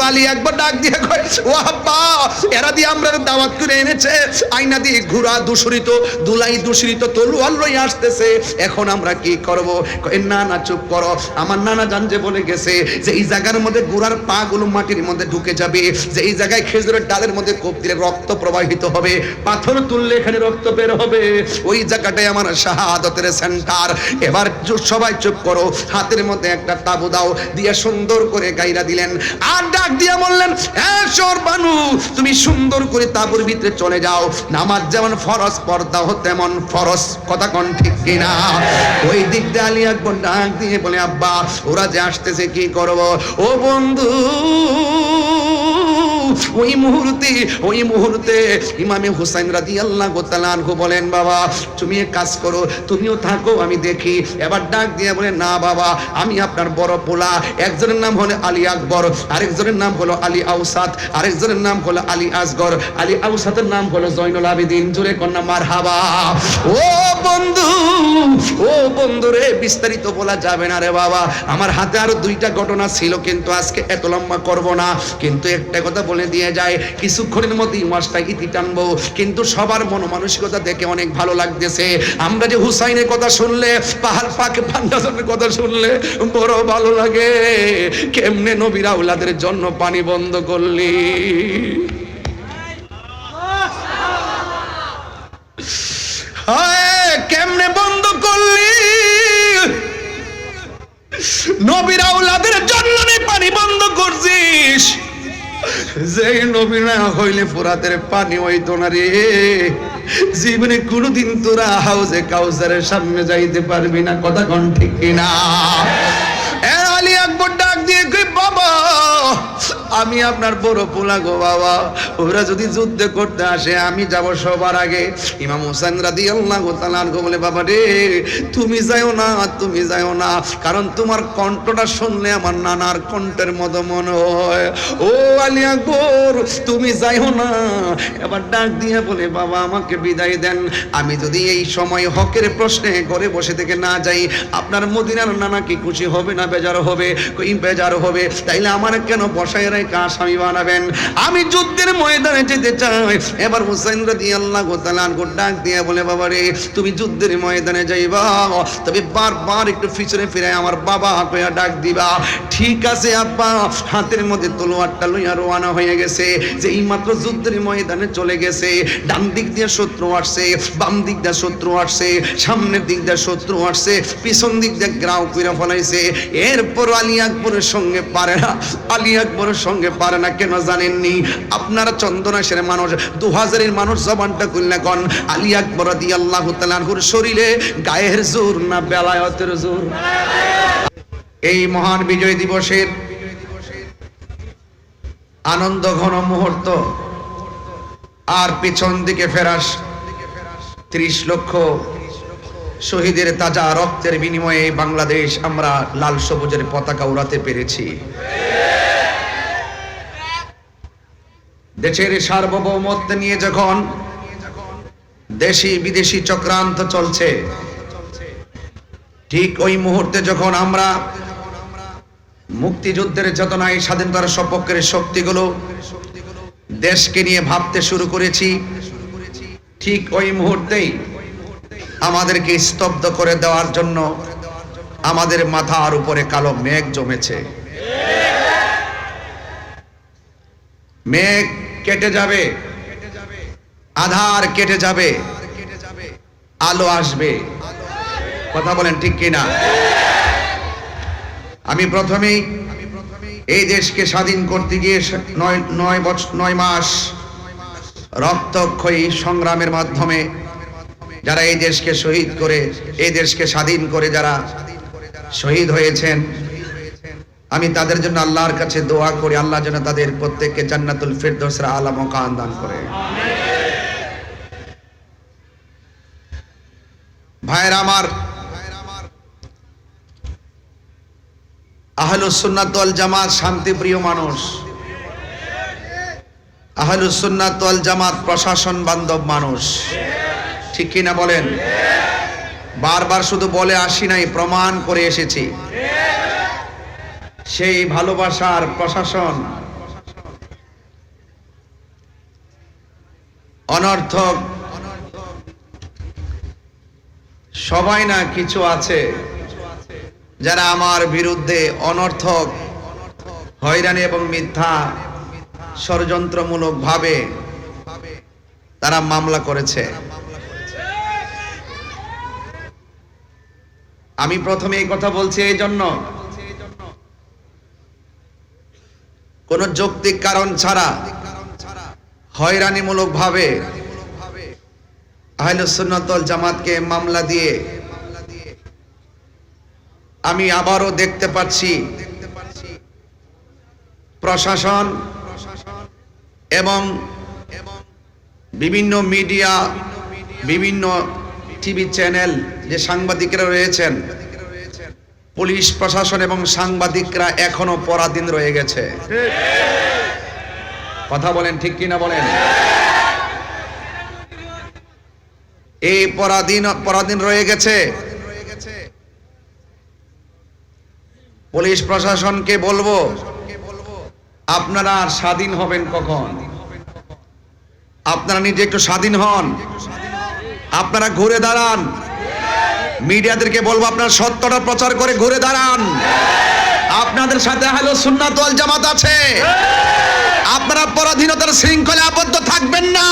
আলী একবার ডাক দিয়ে কয়, ও আব্বা, এরা দিয়ে আমরা দাওয়াত করে এনেছে, আয়না দিয়ে ঘোড়া দূষিত, দুলাই দূষিত, তলোয়ার লই আসতেছে, এখন আমরা কি করব? কয়, না না চুপ করো, আমার নানা জান যে বলে গেছে যে এই জায়গার মধ্যে ঘোড়ার পা গুলো মাটির মধ্যে ঢুকে যাবে, যে এই জায়গায় খেজুরের ডালের মধ্যে কোপ দিলে রক্ত প্রবাহিত হবে, পাথর তুললে এখানে রক্ত বের হবে, ওই জায়গাটাই আমার শাহাদাতের সেন্টার। এবার সবাই চুপ করো, হাতের মধ্যে একটা তাবু দাও, দিয়ে সুন্দর করে গাইরা দিলেন। আর ডাক দিয়া বললেন, হ্যাঁ সরবানু, তুমি সুন্দর করে তাবুর ভিতরে চলে যাও, নামাজ যেমন ফরজ পর্দা হো তেমন ফরজ, কথা কোন ঠিক কিনা? ওই দিক দিয়ে আলী আকবর ডাক দিয়ে বলে, আব্বা ওরা যে আসতেছে কি করব? ও বন্ধু, ওই মুহূর্তে ইমামে হুসাইন রাদিয়াল্লাহু তাআলা আনহু বলেন, বাবা তুমি এক কাজ করো, তুমিও থাকো, আমি দেখি। এবার ডাক দিয়ে বলে, না বাবা, আমি আপনার বড় পোলা, একজনের নাম হলো আলী আকবর, আরেকজনের নাম হলো আলী আউসাত, আরেকজনের নাম হলো আলী আসগর, আলী আউসাতের নাম হলো জয়নুল আবেদিন। জোরে কন্যা মারহাবা। ও বন্ধু রে, বিস্তারিত বলা যাবে না রে বাবা, আমার হাতে আরো দুইটা ঘটনা ছিল, কিন্তু আজকে এত লম্বা করব না, কিন্তু একটা কথা বলে দিয়ে যায়, কিছুক্ষণের মধ্যেই মাসটা ইতি টানবো, কিন্তু সবার মন মানসিকতা দেখে অনেক ভালো লাগতেছে। আমরা যে হুসাইনের কথা শুনলে, পাহাড় পাকে পান্ডাজনের কথা শুনলে বড় ভালো লাগে। কেমনে নবীর আওলাদের জন্য পানি বন্ধ করলি, কেমনে বন্ধ করলি, নবীর আওলাদের জন্য পানি বন্ধ করছিস। যে নবী না হইলে ফোরাতের পানি হইতো না রে, জীবনে কোনোদিন তোরা হাউজে কাউসারের সামনে যাইতে পারবি না, কথা কোন ঠিক কিনা? আলী আকবর ডাক দিয়ে কই, বাবা আমি আপনার বড় পোলা গো বাবা, ওরা যদি যুদ্ধ করতে আসে আমি যাব সবার আগে। ইমাম হুসাইন রাদিয়াল্লাহু তাআলা আনহু বলে, বাবা রে তুমি যাও না, তুমি যাও না, কারণ তোমার কণ্ঠটা শুনলে আমার নানার কণ্ঠের মতো মনে হয়। ও আলী আকবর তুমি যাও না। এবার ডাক দিয়ে বলে, বাবা আমাকে বিদায় দেন, আমি যদি এই সময় হকের প্রশ্নে ঘরে বসে থেকে না যাই, আপনার মদিনার নানা কি খুশি হবে না বেজার হবে? কই বেজার হবে, তাইলে আমার কেন বসায় আসামি বানাবেন? আমি যুদ্ধের ময়দানে যেতে চাই। এবার হুসাইন রাদিয়াল্লাহু তাআলা আনহু ডাক দিয়ে বলে, বাবা রে তুমি যুদ্ধের ময়দানে যাইবা, তবে বারবার একটু পিছনে ফিরে আমার বাবা কইয়া ডাক দিবা। ঠিক আছে আব্বা। হাতের মধ্যে তলোয়ারটা লইয়া রওনা হয়ে গেছে, যে এই মাত্র যুদ্ধের ময়দানে চলে গেছে। ডান দিক দিয়ে শত্রু আসছে, বাম দিক দিয়ে শত্রু আসছে, সামনের দিক দিয়ে শত্রু আসছে, পিছন দিক দিয়ে গ্রাউ কইরা ফলাইছে। এরপর আলী আকবরের সঙ্গে পারে না, আলী আকবরের সঙ্গে পারে না। কেন জানেননি? আপনারা চন্দনাশের মানুষ, 2000-এর মানুষ, জবানটা খুললে কোন আলী আকবর রাদিয়াল্লাহু তাআলা আনহুর শরীরে গায়ের জোর না বেলায়েতের জোর? এই মহান বিজয় দিবসের আনন্দ ঘন মুহূর্ত, আর পিছন দিকে ফেরাস 30 লক্ষ শহীদের তাজা রক্তের বিনিময়ে বাংলাদেশ আমরা লাল সবুজের পতাকা উড়াতে পেরেছি। দেশের সার্বভৌমত্ব নিয়ে যখন দেশি বিদেশি চক্রান্ত চলছে, ঠিক ওই মুহূর্তে যখন আমরা মুক্তিযুদ্ধের চেতনায় স্বাধীনতার সপক্ষের শক্তিগুলো দেশকে নিয়ে ভাবতে শুরু করেছি, ঠিক ওই মুহূর্তেই আমাদেরকে স্তব্ধ করে দেওয়ার জন্য আমাদের মাথার উপরে কালো মেঘ জমেছে। মেঘ কেটে যাবে, আধার কেটে যাবে, আলো আসবে। কথা বলেন ঠিক কিনা? আমি প্রথমেই এই দেশকে স্বাধীন করতে গিয়ে 9 মাস রক্তক্ষয়ী সংগ্রামের মাধ্যমে যারা এই দেশকে শহীদ করে, এই দেশকে স্বাধীন করে যারা শহীদ হয়েছেন, আমি তাদের জন্য আল্লাহর কাছে দোয়া করি, আল্লাহ যেন তাদের প্রত্যেককে জান্নাতুল ফিরদৌসের আলা মাকাম দান করে। ভাইরা আমার, আহলুস সুন্নাত ওয়াল জামাত শান্তিপ্রিয় মানুষ, আহলুস সুন্নাত ওয়াল জামাত প্রশাসন বান্ধব মানুষ, ঠিক কিনা বলেন? বারবার শুধু বলে আসি নাই, প্রমাণ করে এসেছি। সেই ভালোবাসার প্রশাসন অনর্থক সবাই না কিছু আছে যারা আমার বিরুদ্ধে অনর্থক হয়রানি এবং মিথ্যা ষড়যন্ত্রমূলক ভাবে তারা মামলা করেছে। আমি প্রথমে এই কথা বলছি এই জন্য, কোন যৌক্তিক কারণ ছাড়া হয়রানিমূলক ভাবে আহলুস সুন্নাত ওয়াল জামাতকে মামলা দিয়ে আমি আবারও দেখতে পাচ্ছি প্রশাসন এবং বিভিন্ন মিডিয়া, বিভিন্ন টিভি চ্যানেল, যে সাংবাদিকরা রয়েছেন, পুলিশ প্রশাসন এবং সাংবাদিকরা এখনো পরাধীন রয়ে গেছে। কথা বলেন ঠিক কিনা বলেন? এই পরাধীন রয়ে গেছে। পুলিশ প্রশাসনকে বলবো, আপনারা স্বাধীন হবেন কখন? আপনারা নিজে একটু স্বাধীন হন, আপনারা ঘুরে দাঁড়ান। মিডিয়াদেরকে বলবো, আপনারা সত্যটা প্রচার করে ঘুরে দাঁড়ান। আপনাদের সাথে আহলুস সুন্নাত ওয়াল জামাত আছে। আপনারা পরাধীনতার শৃঙ্খলে আবদ্ধ থাকবেন না।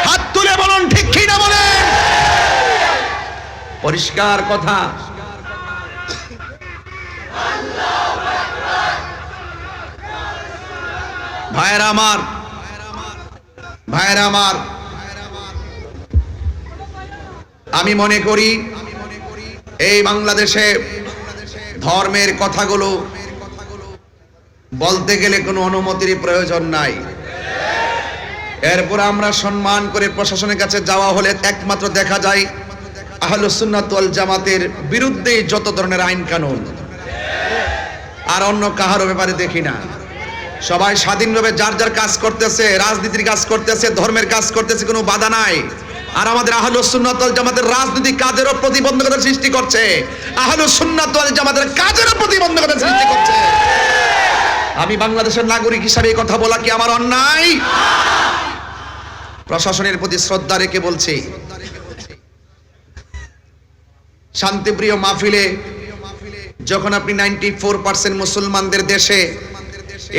হাত তুলে বলুন ঠিক কি না বলেন? পরিষ্কার কথা। ভাইরা আমার, আমি মনে করি এই বাংলাদেশে ধর্মের কথাগুলো বলতে গেলে কোনো অনুমতির প্রয়োজন নাই। এরপর আমরা সম্মান করে প্রশাসনের কাছে যাওয়া হলে একমাত্র দেখা যায় আহলুস সুন্নাত ওয়াল জামাতের বিরুদ্ধে যত ধরনের আইন কানুন, আর অন্য কাহারও ব্যাপারে দেখি না। সবাই স্বাধীনভাবে যার যার কাজ করতেছে, রাজনীতির কাজ করতেছে, ধর্মের কাজ করতেছে, কোনো বাধা নাই। আর আমাদের আহলুস সুন্নাত ওয়াল জামাতের রাজনৈতিক কাজেরও প্রতিবন্ধকতা সৃষ্টি করছে, আহলুস সুন্নাত ওয়াল জামাতের কাজেরও প্রতিবন্ধকতা সৃষ্টি করছে। আমি বাংলাদেশের নাগরিক হিসাবে এই কথা বলা কি আমার অন্যায়? প্রশাসনের প্রতি শ্রদ্ধা রেখে বলছি, শান্তিপ্রিয় মাহফিলে যখন আপনি 94% মুসলমানদের দেশে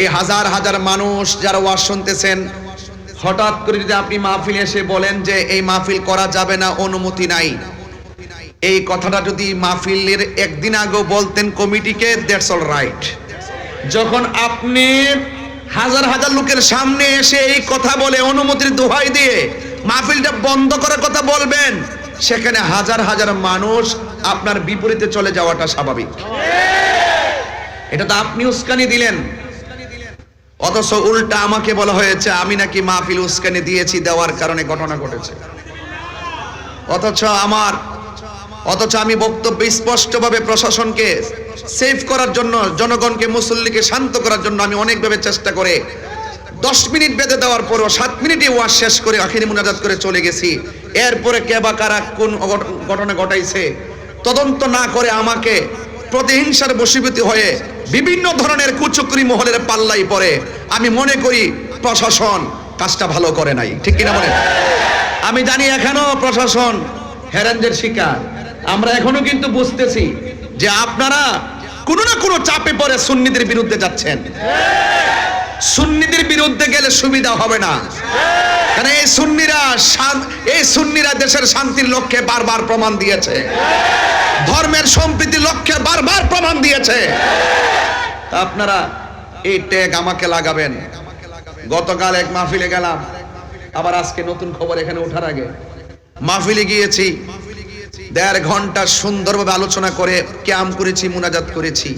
এই হাজার হাজার মানুষ যারা ওয়াজ শুনতেছেন, হঠাৎ করে যদি আপনি মাহফিলে এসে বলেন যে এই মাহফিল করা যাবে না, অনুমতি নাই, এই কথাটা যদি মাহফিলের একদিন আগে বলতেন কমিটিকে, দ্যাটস অল রাইট। যখন আপনি হাজার হাজার লোকের সামনে এসে এই কথা বলে অনুমতির দোহাই দিয়ে মাহফিলটা বন্ধ করার কথা বলবেন, সেখানে হাজার হাজার মানুষ আপনার বিপরীতে চলে যাওয়াটা স্বাভাবিক। এটা তো আপনি উস্কানি দিলেন, অথচ উল্টা আমাকে বলা হয়েছে আমি নাকি মাহফিল উস্কানি দিয়েছি, দেওয়ার কারণে ঘটনা ঘটেছে। অথচ আমি বক্তব্য স্পষ্টভাবে প্রশাসনকে সেভ করার জন্য, জনগণকে, মুসল্লিকে শান্ত করার জন্য আমি অনেকভাবে চেষ্টা করে 10 মিনিট বেঁধে দেওয়ার পরও 7 মিনিটে ওয়াজ শেষ করে আখিরি মুনাজাত করে চলে গেছি। এরপরে কে বা কারা কোন ঘটনা ঘটাইছে তদন্ত না করে আমাকে প্রতিহিংসার বশীভূত হয়ে বিভিন্ন ধরনের কুচক্রী মহলের পাল্লাই পড়ে। আমি মনে করি প্রশাসন কাজটা ভালো করে নাই, ঠিক কিনা বলেন? আমি জানি এখনো প্রশাসন হ্যারানদের শিকার। আমরা এখনো কিন্তু বুঝতেছি যে আপনারা কোনো না কোনো চাপে পড়ে সুন্নিদের বিরুদ্ধে যাচ্ছেন। সুন্নিদের বিরুদ্ধে গেলে সুবিধা হবে না, কারণ এই সুন্নিরা দেশের শান্তির লক্ষ্যে বারবার প্রমাণ দিয়েছে, ধর্মের সম্প্রীতির লক্ষ্যে বারবার প্রমাণ দিয়েছে। তা আপনারা এই ট্যাগ আমাকে লাগাবেন। গতকাল এক মাহফিলে গেলাম, আবার আজকে নতুন খবর এখানে ওঠার আগে মাহফিলে গিয়েছি, 1.5 ঘন্টা সুন্দরভাবে আলোচনা করে ক্যাম করেছি, মুনাজাত করেছি,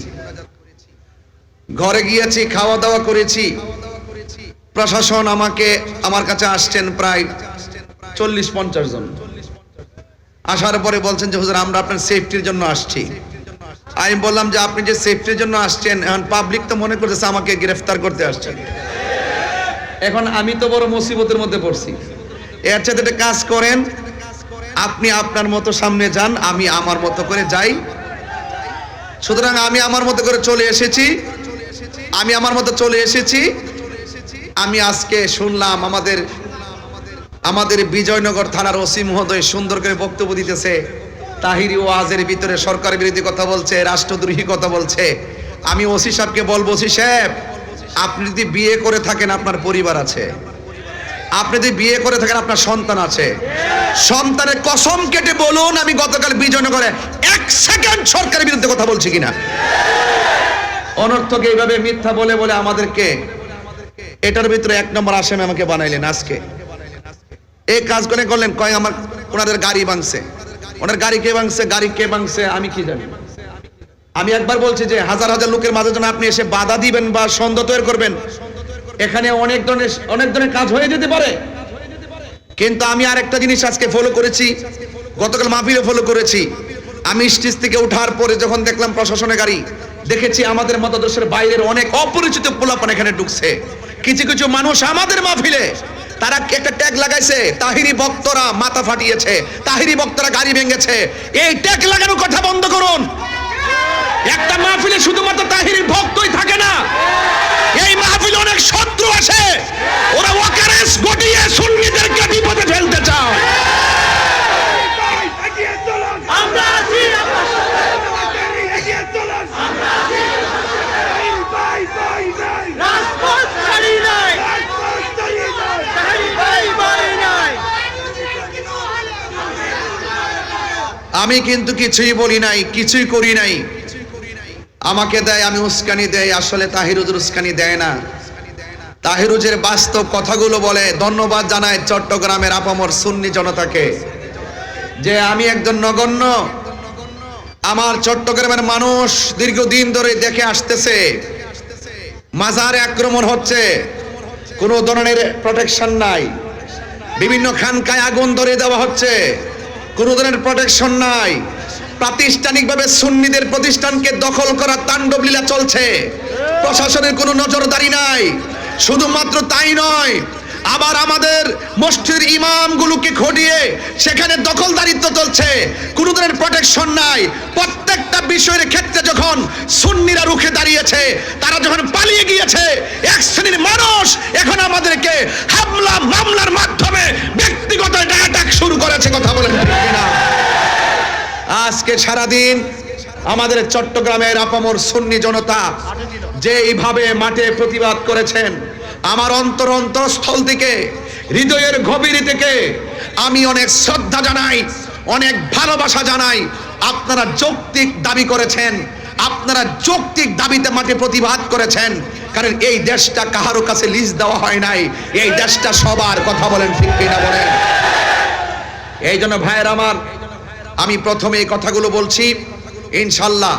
ঘরে গিয়েছি, খাওয়া দাওয়া করেছি। প্রশাসন আমার কাছে আসছেন প্রায় 40-50 জন। আসার পরে বলছেন যে হুজুর আমরা আপনার সেফটির জন্য আসছি। আমি বললাম যে আপনি যে সেফটির জন্য আসছেন, এখন পাবলিক তো মনে করতেছে আমাকে গ্রেফতার করতে আসছেন। এখন আমি তো বড় মুসিবতের মধ্যে পড়ছি। এর সাথে একটা কাজ করেন, আপনি আপনার মতো সামনে যান, আমি আমার মতো করে যাই। সুতরাং আমি আমার মতো করে চলে এসেছি। আমি আজকে শুনলাম আমাদের আমাদের বিজয়নগর থানার ওসি মহোদয় সুন্দর করে বক্তব্য দিতেছে, তাহিরি ওয়াজের ভিতরে সরকার বিরোধী কথা বলছে, রাষ্ট্রদ্রোহী কথা বলছে। আমি ওসি সাহেবকে বলবো, ওসি সাহেব আপনি যদি বিয়ে করে থাকেন আপনার পরিবার আছে, আপনি যদি বিয়ে করে থাকেন আপনার সন্তান আছে, সন্তানের কসম কেটে বলুন আমি গতকাল বিজয়নগরে 1 সেকেন্ড সরকারের বিরুদ্ধে কথা বলছি কিনা। অনর্থক এইভাবে মিথ্যা বলে বলে আমাদেরকে এটার ভিতরে 1 নম্বর আসামি আমাকে বানাইলেন। আজকে এই কাজ করে করলেন, কয় আমার ওনাদের গাড়ি ভাঙছে। ওনার গাড়ি কে ভাঙছে, গাড়ি কে ভাঙছে আমি কি জানি। আমি একবার বলছি যে হাজার হাজার লোকের মাঝে যেন আপনি এসে বাধা দিবেন বা সন্দেহ তৈরি করবেন, এখানে অনেক ধরনের কাজ হয়ে যেতে পারে। কিন্তু আমি আরেকটা জিনিস আজকে ফলো করেছি, গতকাল মাহফিলে ফলো করেছি। আমি স্টেজ থেকে ওঠার পরে যখন দেখলাম প্রশাসনের গাড়ি, দেখেছি আমাদের মতাদর্শের বাইরের অনেক অপরিচিত পোলাপান এখানে ঢুকছে। কিছু কিছু মানুষ আমাদের মাহফিলে তারা একটা ট্যাগ লাগাইছে, তাহিরি বক্তরা মাথা ফাটিয়েছে, তাহিরি বক্তরা গাড়ি ভেঙেছে। এই ট্যাগ লাগানোর কথা বন্ধ করুন। একটা মাহফিলে শুধুমাত্র তাহিরি ভক্তই থাকে না, এই মাহফিলে অনেক শত্রু আছে, ওরা ওয়াকারেস গটিয়ে সুন্নিদেরকে বিপদে ফেলতে চায়। আমরা আছি, আপনার সাথে এগিয়ে চলুন। আমরা আছি, রাজপথ ছাড়ি নাই, আমি কিন্তু কিছুই বলি নাই, কিছুই করি নাই। আমাকে দেয়, আমি উস্কানি দেয়। আসলে তাহিরুজের উস্কানি দেয় না, তাহিরুজের বাস্তব কথাগুলো বলে। ধন্যবাদ জানাই চট্টগ্রামের আপামর সুন্নি জনতাকে যে আমি একজন নগণ্য, আমার চট্টগ্রামের মানুষ দীর্ঘদিন ধরে দেখে আসতেছে মাজারে আক্রমণ হচ্ছে, কোনো ধরনের প্রোটেকশন নাই, বিভিন্ন খানকায় আগুন ধরে দেওয়া হচ্ছে, কোনো ধরনের প্রোটেকশন নাই, প্রাতিষ্ঠানিকভাবে সুন্নিদের প্রতিষ্ঠানকে দখল করা তাণ্ডব লীলা চলছে, প্রশাসনের কোনো নজরদারি নাই। শুধুমাত্র তাই নয়, আবার আমাদের মসজিদের ইমামগুলোকে খটিয়ে সেখানে দখলদারিত্ব চলছে, কোনো ধরনের প্রোটেকশন নাই। প্রত্যেকটা বিষয়ের ক্ষেত্রে যখন সুন্নিরা রুখে দাঁড়িয়েছে, তারা যখন পালিয়ে গিয়েছে, এক শ্রেণীর মানুষ এখন আমাদেরকে হামলা মামলার মাধ্যমে ব্যক্তিগত অ্যাটাক শুরু করেছে। কথা বলেন ঠিক কিনা? আজকে সারাদিন আমাদের চট্টগ্রামের আপামর সুন্নি জনতা যে এইভাবে মাঠে প্রতিবাদ করেছেন, আমার অন্তরস্থল থেকে, হৃদয়ের গভীর থেকে আমি অনেক শ্রদ্ধা জানাই, অনেক ভালোবাসা জানাই। আপনারা যৌক্তিক দাবি করেছেন, আপনারা যৌক্তিক দাবিতে মাঠে প্রতিবাদ করেছেন, কারণ এই দেশটা কাহারো কাছে লিজ দেওয়া হয় নাই, এই দেশটা সবার। কথা বলেন ঠিক কিনা বলেন? এই জন্য ভাইয়ের আমার, আমি প্রথমে এই কথাগুলো বলছি। ইনশাল্লাহ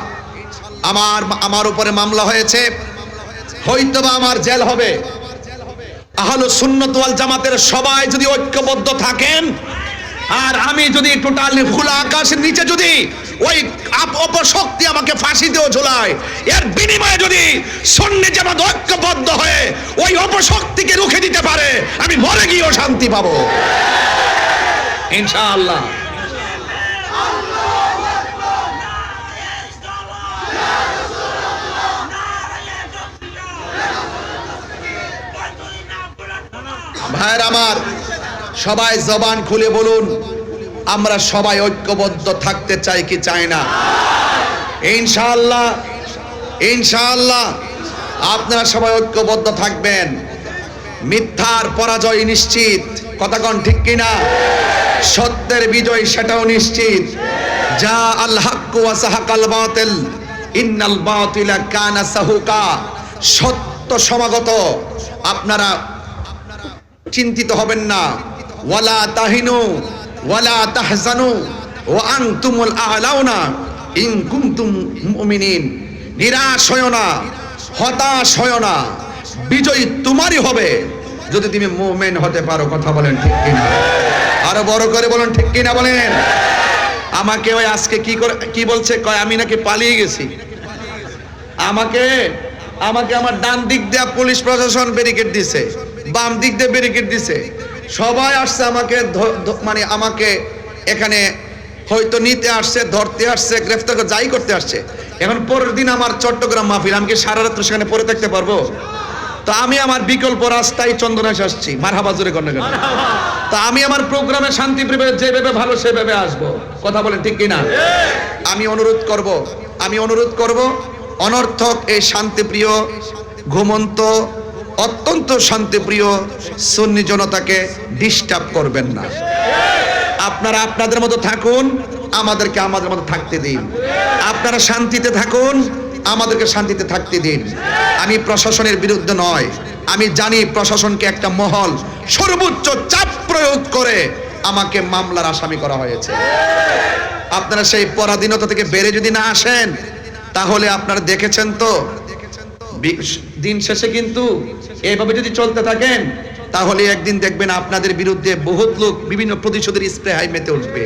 আমার উপরে মামলা হয়েছে, হয়তোবা আমার জেল হবে। আহলে সুন্নাত ওয়াল জামাতের সবাই যদি ঐক্যবদ্ধ থাকেন, আর আমি যদি টোটালি খোলা আকাশের নিচে যদি ওই অপশক্তি আমাকে ফাঁসি দিয়েও ঝোলায়, এর বিনিময়ে যদি সুন্নি জামাত ঐক্যবদ্ধ হয়ে ওই অপশক্তিকে রুখে দিতে পারে, আমি মরে গিয়েও শান্তি পাবো ইনশাআল্লাহ। ভাইয়ের আমার, সবাই জবান খুলে বলুন, আমরা সবাই ঐক্যবদ্ধ থাকতে চাই কি চাই না? ইনশাআল্লাহ, ইনশাআল্লাহ আপনারা সবাই ঐক্যবদ্ধ থাকবেন। মিথ্যার পরাজয় নিশ্চিত, কথা কোন ঠিক কিনা? সত্যের বিজয় সেটাও নিশ্চিত। যা আল হক ওয়া সাহাকাল বাতিল ইন্নাল বাতিলা কানা সাহুকা। সত্য সমাগত, আপনারা চিন্তিত হবেন না। ওয়ালা তাহিনু ওয়ালা তাহজানু ওয়া আনতুমুল আ'লাউনা ইন কুনতুম মুমিনিন। নিরাশ হয়ো না, হতাশ হয়ো না, বিজয় তোমারই হবে যদি তুমি মুমিন হতে পারো। কথা বলেন ঠিক কিনা? আরো বড় করে বলেন ঠিক কিনা বলেন। আমাকে ওই আজকে কি বলছে, কয় আমি নাকি পালিয়ে গেছি। আমাকে আমার ডান দিক দিয়ে পুলিশ প্রশাসন ব্যারিকেড দিছে, বাম দিক দিয়ে ব্যারিকেড দিছে, সবাই আসছে আমাকে মানে আমাকে এখানে হয়তো নিতে আসছে, ধরতে আসছে, গ্রেফতার করে যাই করতে আসছে। এখন পরের দিন আমার চট্টগ্রাম মাহফিল, আমি কি সারা রাত সেখানে পড়ে থাকতে পারবো? তো আমি আমার বিকল্প রাস্তায় চন্দনাশ আসছি, মারহাবা জোরে করেন না কেন? তা আমি আমার প্রোগ্রামে শান্তি প্রিয় যেভাবে ভালো সেভাবে আসবো, কথা বলেন ঠিক কিনা? আমি অনুরোধ করব অনর্থক এই শান্তিপ্রিয় ঘুমন্ত অত্যন্ত শান্তিপ্রিয় সুন্নি জনতাকে ডিস্টার্ব করবেন না। আপনারা আপনাদের মতো থাকুন, আমাদেরকে আমাদের মতো থাকতে দিন। আপনারা শান্তিতে থাকুন, আমাদেরকে শান্তিতে থাকতে দিন। আমি প্রশাসনের বিরুদ্ধে নয়, আমি জানি প্রশাসনকে একটা মহল সর্বোচ্চ চাপ প্রয়োগ করে আমাকে মামলার আসামি করা হয়েছে। আপনারা সেই পরাধীনতা থেকে বেরে যদি না আসেন, তাহলে আপনারা দেখেছেন তো দিন শেষে কিন্তু এইভাবে যদি চলতে থাকেন, তাহলে একদিন দেখবেন আপনাদের বিরুদ্ধে বহুত লোক বিভিন্ন প্রতিশোধের স্প্রে হাই মেতে উঠবে।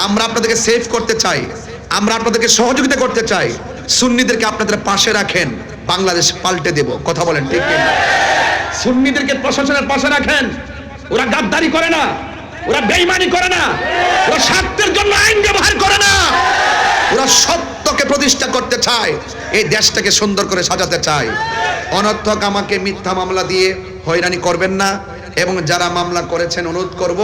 আমরা আপনাদেরকে সেভ করতে চাই, আমরা আপনাদেরকে সহযোগিতা করতে চাই। সুন্নিদেরকে আপনাদের পাশে রাখেন, বাংলাদেশ পাল্টে দেব, কথা বলেন ঠিক কিনা? সুন্নিদেরকে প্রশাসনের পাশে রাখেন, ওরা গাদ্দারি করে না, ওরা বেঈমানি করে না, ওরা স্বার্থের জন্য আইন ব্যবহার করে না, ওরা সত্যকে প্রতিষ্ঠা করতে চায়, এই দেশটাকে সুন্দর করে সাজাতে চায়। অনর্থক আমাকে মিথ্যা মামলা দিয়ে হয়রানি করবেন না, এবং যারা মামলা করেছেন অনুরোধ করব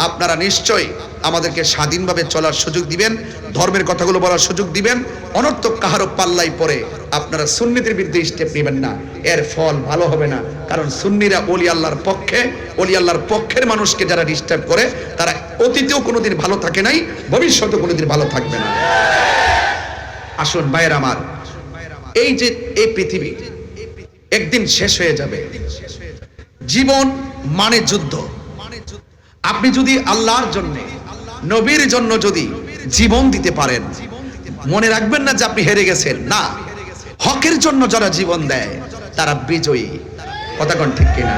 আপনারা নিশ্চয়ই আমাদেরকে স্বাধীনভাবে চলার সুযোগ দিবেন, ধর্মের কথাগুলো বলার সুযোগ দিবেন। অনর্থক কাহারও পাল্লাই পরে আপনারা সুন্নিদের বিরুদ্ধে স্টেপ নেবেন না, এর ফল ভালো হবে না। কারণ সুন্নিরা ওলি আল্লাহর পক্ষে, ওলি আল্লাহর পক্ষের মানুষকে যারা ডিস্টার্ব করে, তারা অতীতেও কোনোদিন ভালো থাকে নাই, ভবিষ্যতেও কোনোদিন ভালো থাকবে না। আসুন ভাইয়ের আমার, এই যে এই পৃথিবী একদিন শেষ হয়ে যাবে। জীবন মানে যুদ্ধ। আপনি যদি আল্লাহর জন্য, নবীর জন্য যদি জীবন দিতে পারেন, মনে রাখবেন না যে আপনি হেরে গেছেন। না, হকের জন্য যারা জীবন দেয় তারা বিজয়ী, কথা কোন ঠিক কিনা?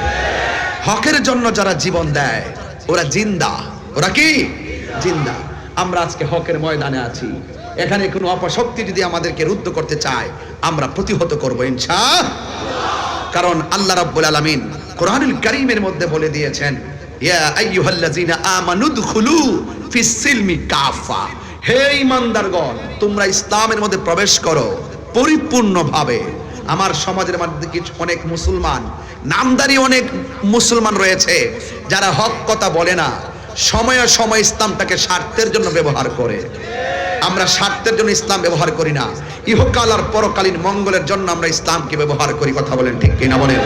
হকের জন্য যারা জীবন দেয় ওরা জিন্দা। ওরা কি জিন্দা? আমরা আজকে হকের ময়দানে আছি। এখানে কোনো অপশক্তি যদি আমাদেরকে রুদ্ধ করতে চায়, আমরা প্রতিহত করব ইনশাআল্লাহ। কারণ আল্লাহ রাব্বুল আলামিন কোরআনুল কারীমের মধ্যে বলে দিয়েছেন, ইয়া আইয়ুহাল্লাযীনা আমানু দুখুলু ফিস সিলমি কাফা, হে ঈমানদারগণ তোমরা ইসলামের মধ্যে প্রবেশ করো পরিপূর্ণভাবে। আমার সমাজের মধ্যে কিছু অনেক মুসলমান, নামদারি অনেক মুসলমান রয়েছে যারা হক কথা বলে না, সময়ে সময় ইসলামটাকে স্বার্থের জন্য ব্যবহার করে। আমরা স্বার্থের জন্য ইসলাম ব্যবহার করি না, ইহকাল আর পরকালীন মঙ্গলের জন্য আমরা ইসলামকে ব্যবহার করি, কথা বলেন ঠিক কিনা বলেন?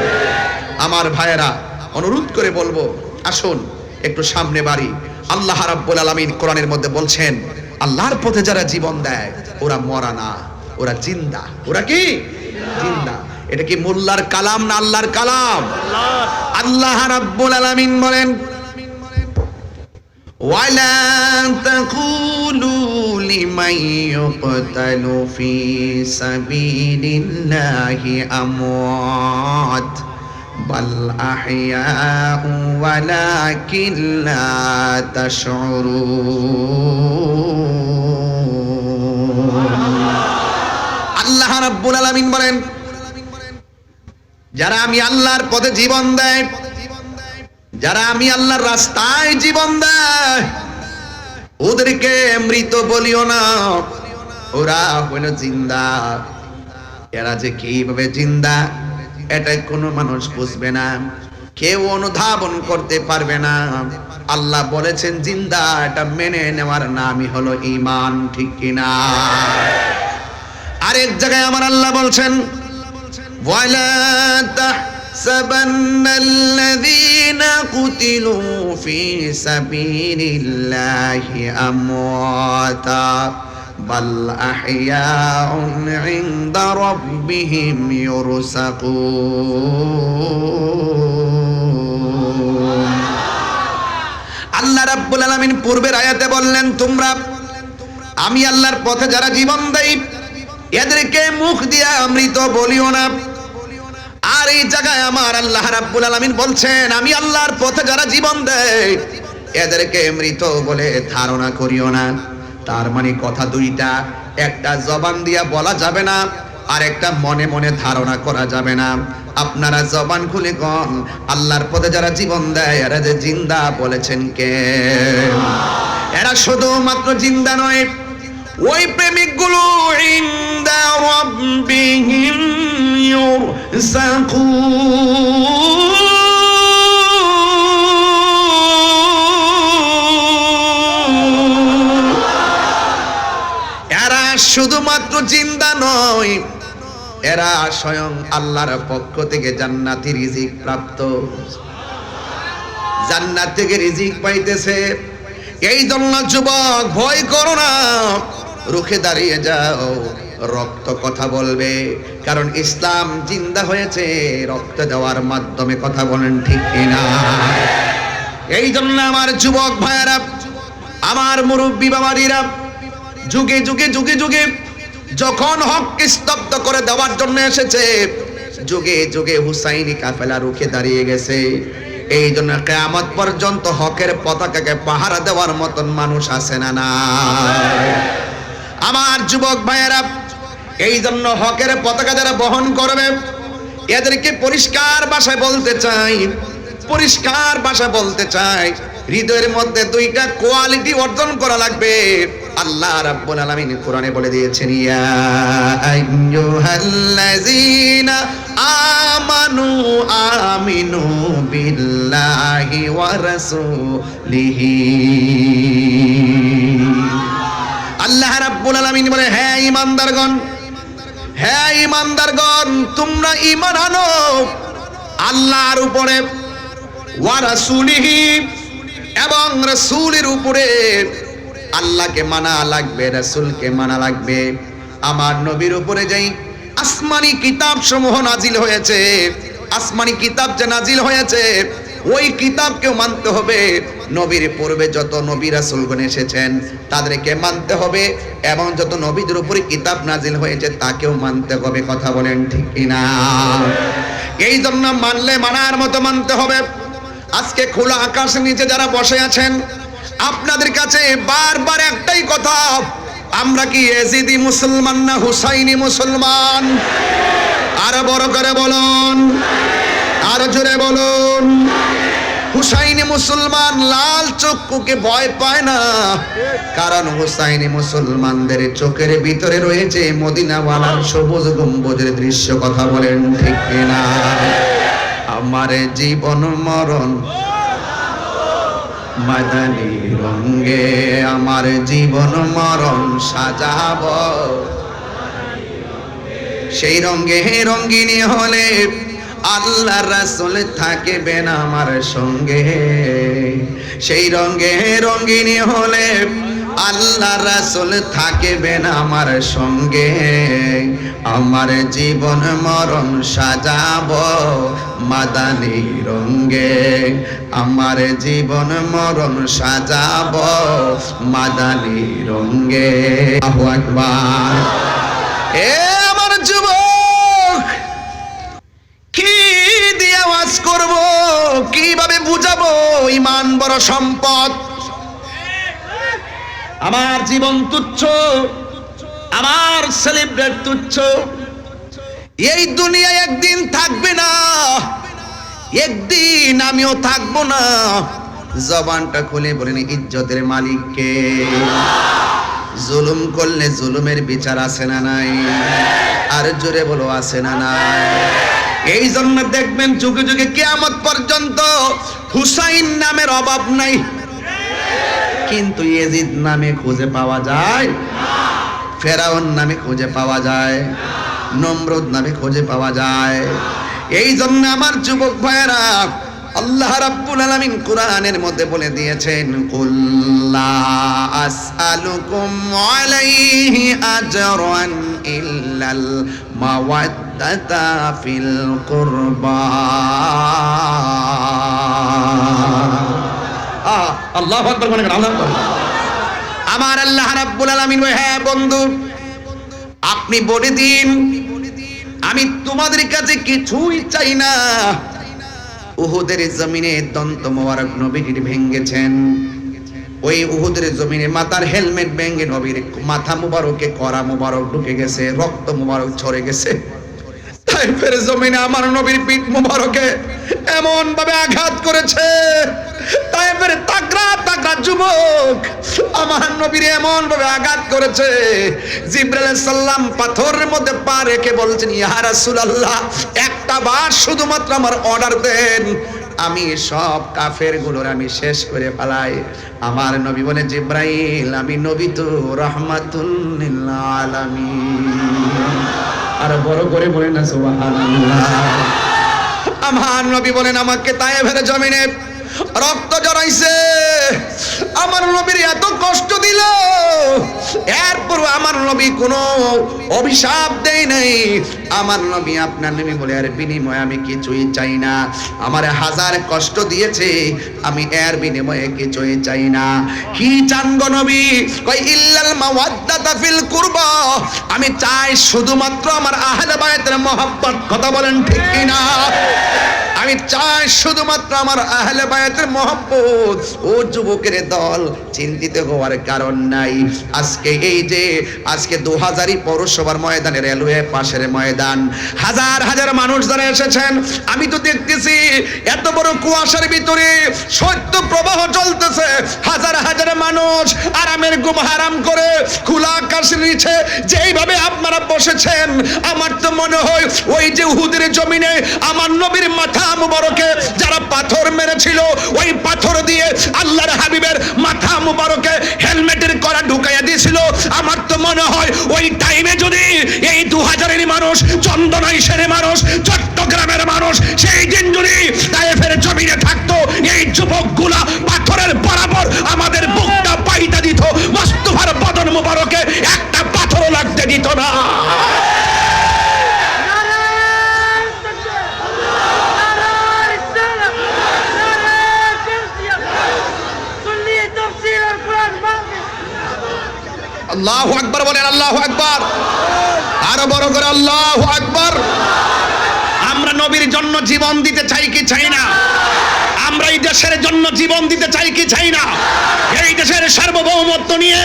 আমার ভাইয়েরা, অনুরোধ করে বলবো আসুন একটু সামনে বাড়ি। আল্লাহ রাব্বুল আলামিন কোরআনের মধ্যে বলছেন, আল্লাহর পথে যারা জীবন দেয় ওরা মরা না, ওরা জিন্দা। ওরা কি জিন্দা? এটা কি মোল্লার কালাম না আল্লাহর কালাম? আল্লাহ রাব্বুল আলামিন বলেন, ওয়ালা তাকুলু লিমান ইউকতালু ফি সাবিলিল্লাহি আমওয়াত বাল আহইয়াউ ওয়ালাকিন লা তাশউরুন। আল্লাহ রাব্বুল আলামিন বলেন, যারা আমি আল্লাহর পথে জীবন দেয়, যারা আমি আল্লাহর রাস্তায় জীবন দেয়, ওদেরকে মৃত বলিও না, ওরা হইল জিন্দা। এরা যে কিভাবে জিন্দা এটা কোনো মানুষ বুঝবে না, কেউ অনুধাবন করতে পারবে না। আল্লাহ বলেছেন জিন্দা, এটা মেনে নেওয়ার নামই হলো ঈমান, ঠিক কিনা? আরেক জায়গায় আমার আল্লাহ বলছেন, ওয়ালা তাহসাবান্নাল্লাযীনা কুতিলু ফী সাবিলিল্লাহি আমওয়াতা বাল আহইয়াউন ইনদা রাব্বিহিম ইউরসাকুন। আল্লাহ রাব্বুল আলামিন পূর্বের আয়াতে বললেন, তোমরা আমি আল্লাহর পথে যারা জীবন দেয় এদেরকে মুখ দিয়া মৃত বলিও না। আর এই জায়গায় আমার আল্লাহ রাব্বুল আলামিন বলছেন, আমি আল্লাহর পথে যারা জীবন দেয় এদেরকে মৃত বলে ধারণা করিও না। তার মানে কথা দুইটা, একটা জবান দিয়া বলা যাবে না, আর একটা মনে মনে ধারণা করা যাবে না। আপনারা জবান খুলে কোন আল্লাহর পথে যারা জীবন দেয় এরা যে জিন্দা বলেছেন কে? এরা শুধুমাত্র জিন্দা নয়, ওই প্রেমিকগুলো ইনদা রাব্বিহিম ইউরসাকুন। এরা শুধুমাত্র জিন্দা নয়, এরা স্বয়ং আল্লাহর পক্ষ থেকে জান্নাতি রিজিক প্রাপ্ত, জান্নাত থেকে রিজিক পাইতেছে। এই জন্য যুবক ভয় করো না, রুখে দাঁড়িয়ে যাও, রক্ত কথা বলবে, কারণ ইসলাম জিন্দা হয়েছে রক্ত দেওয়ার মাধ্যমে। কথা বলেন ঠিক কিনা? এই জন্য আমার যুবক ভাইয়েরা, আমার মুরব্বী বাবারিরা, যুগে যুগে যুগে যুগে যখন হককে স্তব্ধ করে দেওয়ার জন্য এসেছে, যুগে যুগে হুসাইনি কাফেলা রুখে দাঁড়িয়ে গেছে। এই জন্য কিয়ামত পর্যন্ত হকের পতাকাকে পাহারা দেওয়ার মতন মানুষ আছে না না? আমার যুবক ভাইয়েরা, এই জন্য হকের পতাকা যারা বহন করবে এদেরকে পরিষ্কার ভাষায় বলতে চাই, পরিষ্কার ভাষায় বলতে চাই, হৃদয়ের মধ্যে দুইটা কোয়ালিটি অর্জন করা লাগবে। আল্লাহ রাব্বুল আলামিন কোরআনে বলে দিয়েছেন, ইয়া আইয়ুহাল্লাযীনা আমানু আমিনু বিল্লাহি ওয়া রাসূলিহি। আল্লাহ রাব্বুল আলামিন বলে, হে ঈমানদারগণ, হে ঈমানদারগণ, তোমরা ঈমান আনো আল্লাহর উপরে, ওয়া রাসূলিহি, এবং রাসূলের উপরে। আল্লাহকে মানা লাগবে, রাসূলকে মানা লাগবে। আমার নবীর উপরে যেই আসমানি কিতাব সমূহ নাজিল হয়েছে, আসমানি কিতাব যে নাজিল হয়েছে, ওই কিতাবকেও মানতে হবে। নবীর পূর্বে যত নবী রাসূলগণ এসেছেন তাদেরকে মানতে হবে, এবং যত নবীদের উপরে কিতাব নাজিল হয়েছে তাকেও মানতে হবে। কথা বলেন ঠিক কিনা? এই জন্য মানলে মানার মতো মানতে হবে। আজকে খোলা আকাশের নিচে যারা বসে আছেন, আপনাদের কাছে বারবার একটাই কথা, আমরা কি ইয়াজিদি মুসলমান না হুসাইনি মুসলমান? আরো বড় করে বলুন, আরো জোরে বলুন। হুসাইনি মুসলমান লাল চক্ষুকে ভয় পায় না, কারণ হুসাইনি মুসলমানদের চোখের ভিতরে রয়েছে মদিনাওয়ালার সবুজ গম্বুজের দৃশ্য। কথা বলেন ঠিক কিনা? আমার জীবন মরণ মাদানী রঙে, আমার জীবন মরণ সাজাব সেই রঙে। রঙিনী হলে আল্লাহ রাসূল থাকবেন আমার সঙ্গে, সেই রঙে রঙিনী হলে আল্লাহ রাসূল থাকবেন আমার সঙ্গে। আমার জীবন মরণ সাজাব মাদানী রঙে, আমার জীবন মরণ সাজাব মাদানী রঙে। আল্লাহু আকবার। এ আমার যুবক, কি দিয়ে ওয়াজ করব, কিভাবে বুঝাবো? ঈমান বড় সম্পদ। আমার জীবন তুচ্ছ, আমার সেলিব্রেট তুচ্ছ। এই দুনিয়ায় একদিন থাকবে না, একদিন আমিও থাকবো না। জবানটা খুলে বলেন, ইজ্জতের মালিক কে? জুলুম করলে জুলুমের বিচার আছে না নাই? আর জোরে বলো, আছে না নাই? এই জন্য দেখবেন যুগে যুগে কিয়ামত পর্যন্ত হুসাইন নামের অভাব নাই, কিন্তু ইয়াজিদ নামে খুঁজে পাওয়া যায়, ফেরাউন নামে খুঁজে পাওয়া যায়, নমরুদ নামে খুঁজে পাওয়া যায়। এই জন্য আমার যুবক ভাইয়েরা, আল্লাহ রাব্বুল আলামিন কোরআনের মধ্যে বলে দিয়েছেন, কুল লা আসআলুকুম আলাইহি আজরান ইল্লাল মাওয়াদ্দাতা ফিল কুরবা। আল্লাহু আকবার বলেন, আল্লাহু আকবার। আমার আল্লাহ রাব্বুল আলামিন, হ্যাঁ বন্ধু, আপনি বলে দিন, আমি তোমাদের কাছে কিছুই চাই না। উহুদের জমিনে দন্ত মোবারক নবীজি ভেঙ্গেছেন, ওই উহুদের জমিনে মাথার হেলমেট ভেঙ্গে নবীর মাথা মুবারকে করা মুবারক ঢুকে গেছে, রক্ত মুবারক ঝরে গেছে। তাইফের জমিনে আমার নবীর পিঠ মুবারকে এমন ভাবে আঘাত করেছে, তাইফের তাগড়া তাগড়া যুবক আমার নবীর এমন ভাবে আঘাত করেছে, জিবরাইল আলাইহিস সালাম পাথরের মধ্যে পা রেখে বলছেন, ইয়া রাসূলুল্লাহ, একটা বার শুধুমাত্র আমার অর্ডার দেন, আমি সব কাফের গুলোর আমি শেষ করে ফেলাই। আমার নবী বলে, জিবরাইল, আমি নবী তো রাহমাতুল লিল আলামিন। আর বড় করে বলেন না সুবহানাল্লাহ। আমার নবী বলেন, আমাকে তায়েফের জমিনে রক্ত জড়াইছে, আমার নবীর এত কষ্ট দিল, এরপর আমার নবী কোনো অভিশাপ দেয় নাই। আমার নবী, আপনার নবী বলে, এর বিনিময়ে আমি কিছুই চাই না। আমার হাজার কষ্ট দিয়েছে, আমি এর বিনিময়ে কিছুই চাই না। কি চান গো নবী? কই ইল্লাল মাওয়াদ্দাতা ফিল কুরবা, আমি চাই শুধুমাত্র আমার আহলে বায়তের মহব্বত। কথা বলেন ঠিক কি না? আমি চাই শুধুমাত্র আমার আহলে বায়াতের মহব্বত। ও যুবকের দল, চিন্তিত হওয়ার কারণ নাই। আজকে এই যে আজকে 2000 পৌরসভার ময়দানে, রেলওয়ে পাশের ময়দান, হাজার হাজার মানুষ যারা এসেছেন, আমি তো দেখতেছি এত বড় কুয়াশার ভিতরে সত্য প্রবাহ চলতেছে, হাজার হাজার মানুষ আরামের ঘুম হারাম করে খোলা আকাশের নিচে যেইভাবে আপনারা বসেছেন, আমার তো মনে হয় ওই যে উহুদের জমিনে আমার নবীর মাথা মুবারকে যারা পাথর মেরেছিল, ওই পাথর দিয়ে আল্লাহর হাবিবের মাথা মুবারকে হেলমেটের কড়া ঢুকাইয়া দিয়েছিল। আমার তো মনে হয় ওই টাইমে যদি এই 2000-এর মানুষ, চন্দনাইশের মানুষ, চট্টগ্রামের মানুষ সেই দিন যদি তায়েফের জমিনে থাকতো, এই যুবকগুলা পাথরের বরাবর আমাদের বুকটা পাইটা দিত, মুস্তাফার বদন মুবারকে একটা পাথরও লাগতে দিত না। আল্লাহু আকবার বলেন, আল্লাহু আকবার, আরো বড় করে আল্লাহু আকবার। আমরা নবীর জন্য জীবন দিতে চাই কি চাই না? আমরা এই দেশের জন্য জীবন দিতে চাই কি চাই না? এই দেশের সার্বভৌমত্ব নিয়ে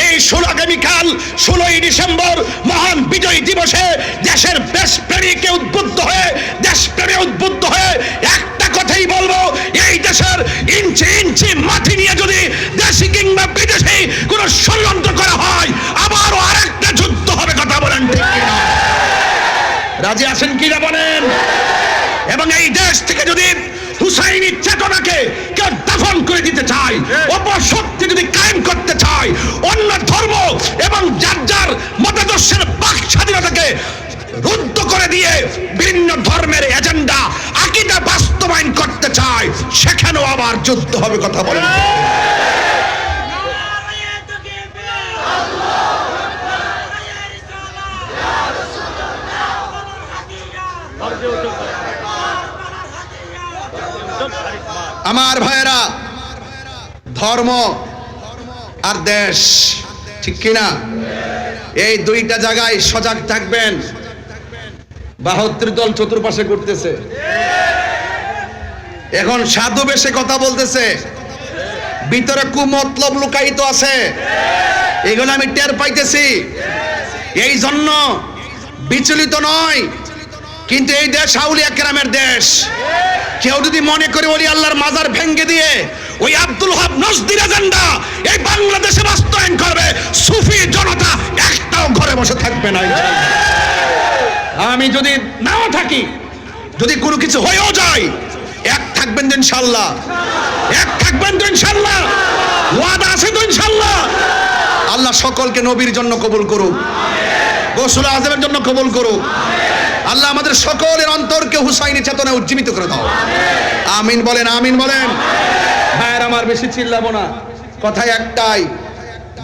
এই আগামীকাল 16ই ডিসেম্বর মহান বিজয় দিবসে দেশের দেশপ্রেমীকে উদ্বুদ্ধ হয়ে, দেশপ্রেমে উদ্বুদ্ধ হয়ে একটা কথাই বলবো, এই দেশের ইঞ্চি ইঞ্চি মাটি নিয়ে যদি দেশি কিংবা বিদেশি কোনো ষড়যন্ত্র করা হয়, আবারও আরেকটা যুদ্ধ হবে। কথা বলেন ঠিক কিনা? রাজি আছেন কিনা বলেন? এবং এই দেশ থেকে যদি হুসাইনি চেতনাকে কেউ দাফন করে দিতে চায়, অপশক্তি যদি কায়েম করতে চায়, অন্য ধর্ম এবং যার যার মতাদর্শের বাক স্বাধীনতাকে রুদ্ধ করে দিয়ে ভিন্ন ধর্মের এজেন্ডা আকীদা বাস্তবায়ন করতে চায়, সেখানেও আবার যুদ্ধ হবে। কথা বলেন। আমার ভাইয়েরা, ধর্ম আর দেশ, ঠিক কিনা? এই দুইটা জায়গায় সজাগ থাকবেন। 72 দল চতুর্পাশে ঘুরতেছে, এখন সাধু বেশে কথা বলতেছে, ভিতরে কুমতলব লুকায়িত আছে, এগুলো আমি টের পাইতেছি। এই জন্য বিচলিত নয়, কিন্তু এই দেশ আউলিয়া কেরামের দেশ। কেউ যদি মনে করে ওলি আল্লাহর মাজার ভেঙ্গে দিয়ে ওই আব্দুল ওহাব নজদির এজেন্ডা এই বাংলাদেশে বাস্তবায়ন করবে, সুফি জনতা একটাও ঘরে বসে থাকবে না। আমি যদি নাও থাকি, যদি কোনো কিছু হয়েও যায়, এক থাকবেন তো ইনশাআল্লাহ, এক থাকবেন তো ইনশাআল্লাহ, ওয়াদা আছে তো ইনশাআল্লাহ। আল্লাহ সকলকে নবীর জন্য কবুল করুক, গৌসুল আজমের জন্য কবুল করুক। আল্লাহ আমাদের সকলের অন্তরকে হুসাইনি চেতনায় উজ্জীবিত করে দাও। আমিন বলেন, আমিন বলেন। ভাইয়ের আমার, বেশি চিল্লাবো না, কথাই একটাই,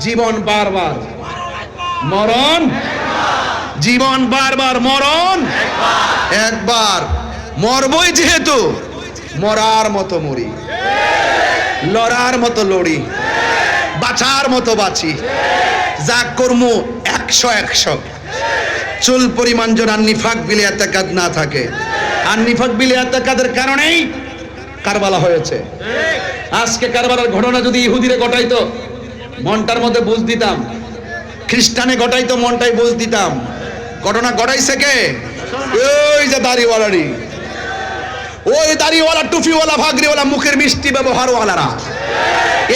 জীবন বারবার, মরণ জীবন বারবার, মরণ একবার। মরবই যেহেতু, মরার মতো মরি, লড়ার মতো লড়ি, বাঁচার মতো বাঁচি, যা কর্ম 100-100। চুল পরিমাণ যেন নিফাক বিলে এতেকাদ না থাকে। আর নিফাক বিলে এতেকাদের কারণেই কারবালা হয়েছে। আজকে কারবালার ঘটনা যদি ইহুদিরে ঘটাইতো, মনটার মধ্যে বুঝ দিতাম, খ্রিস্টানে ঘটাইতো, মনটাই বুঝ দিতাম। ঘটনা ঘটাইছে কে? ওই যে দাড়িওয়ালারি, ওই দাড়িওয়ালা টুপিওয়ালা ভাগরিওয়ালা মুখের মিষ্টি ব্যবহারওয়ালারা,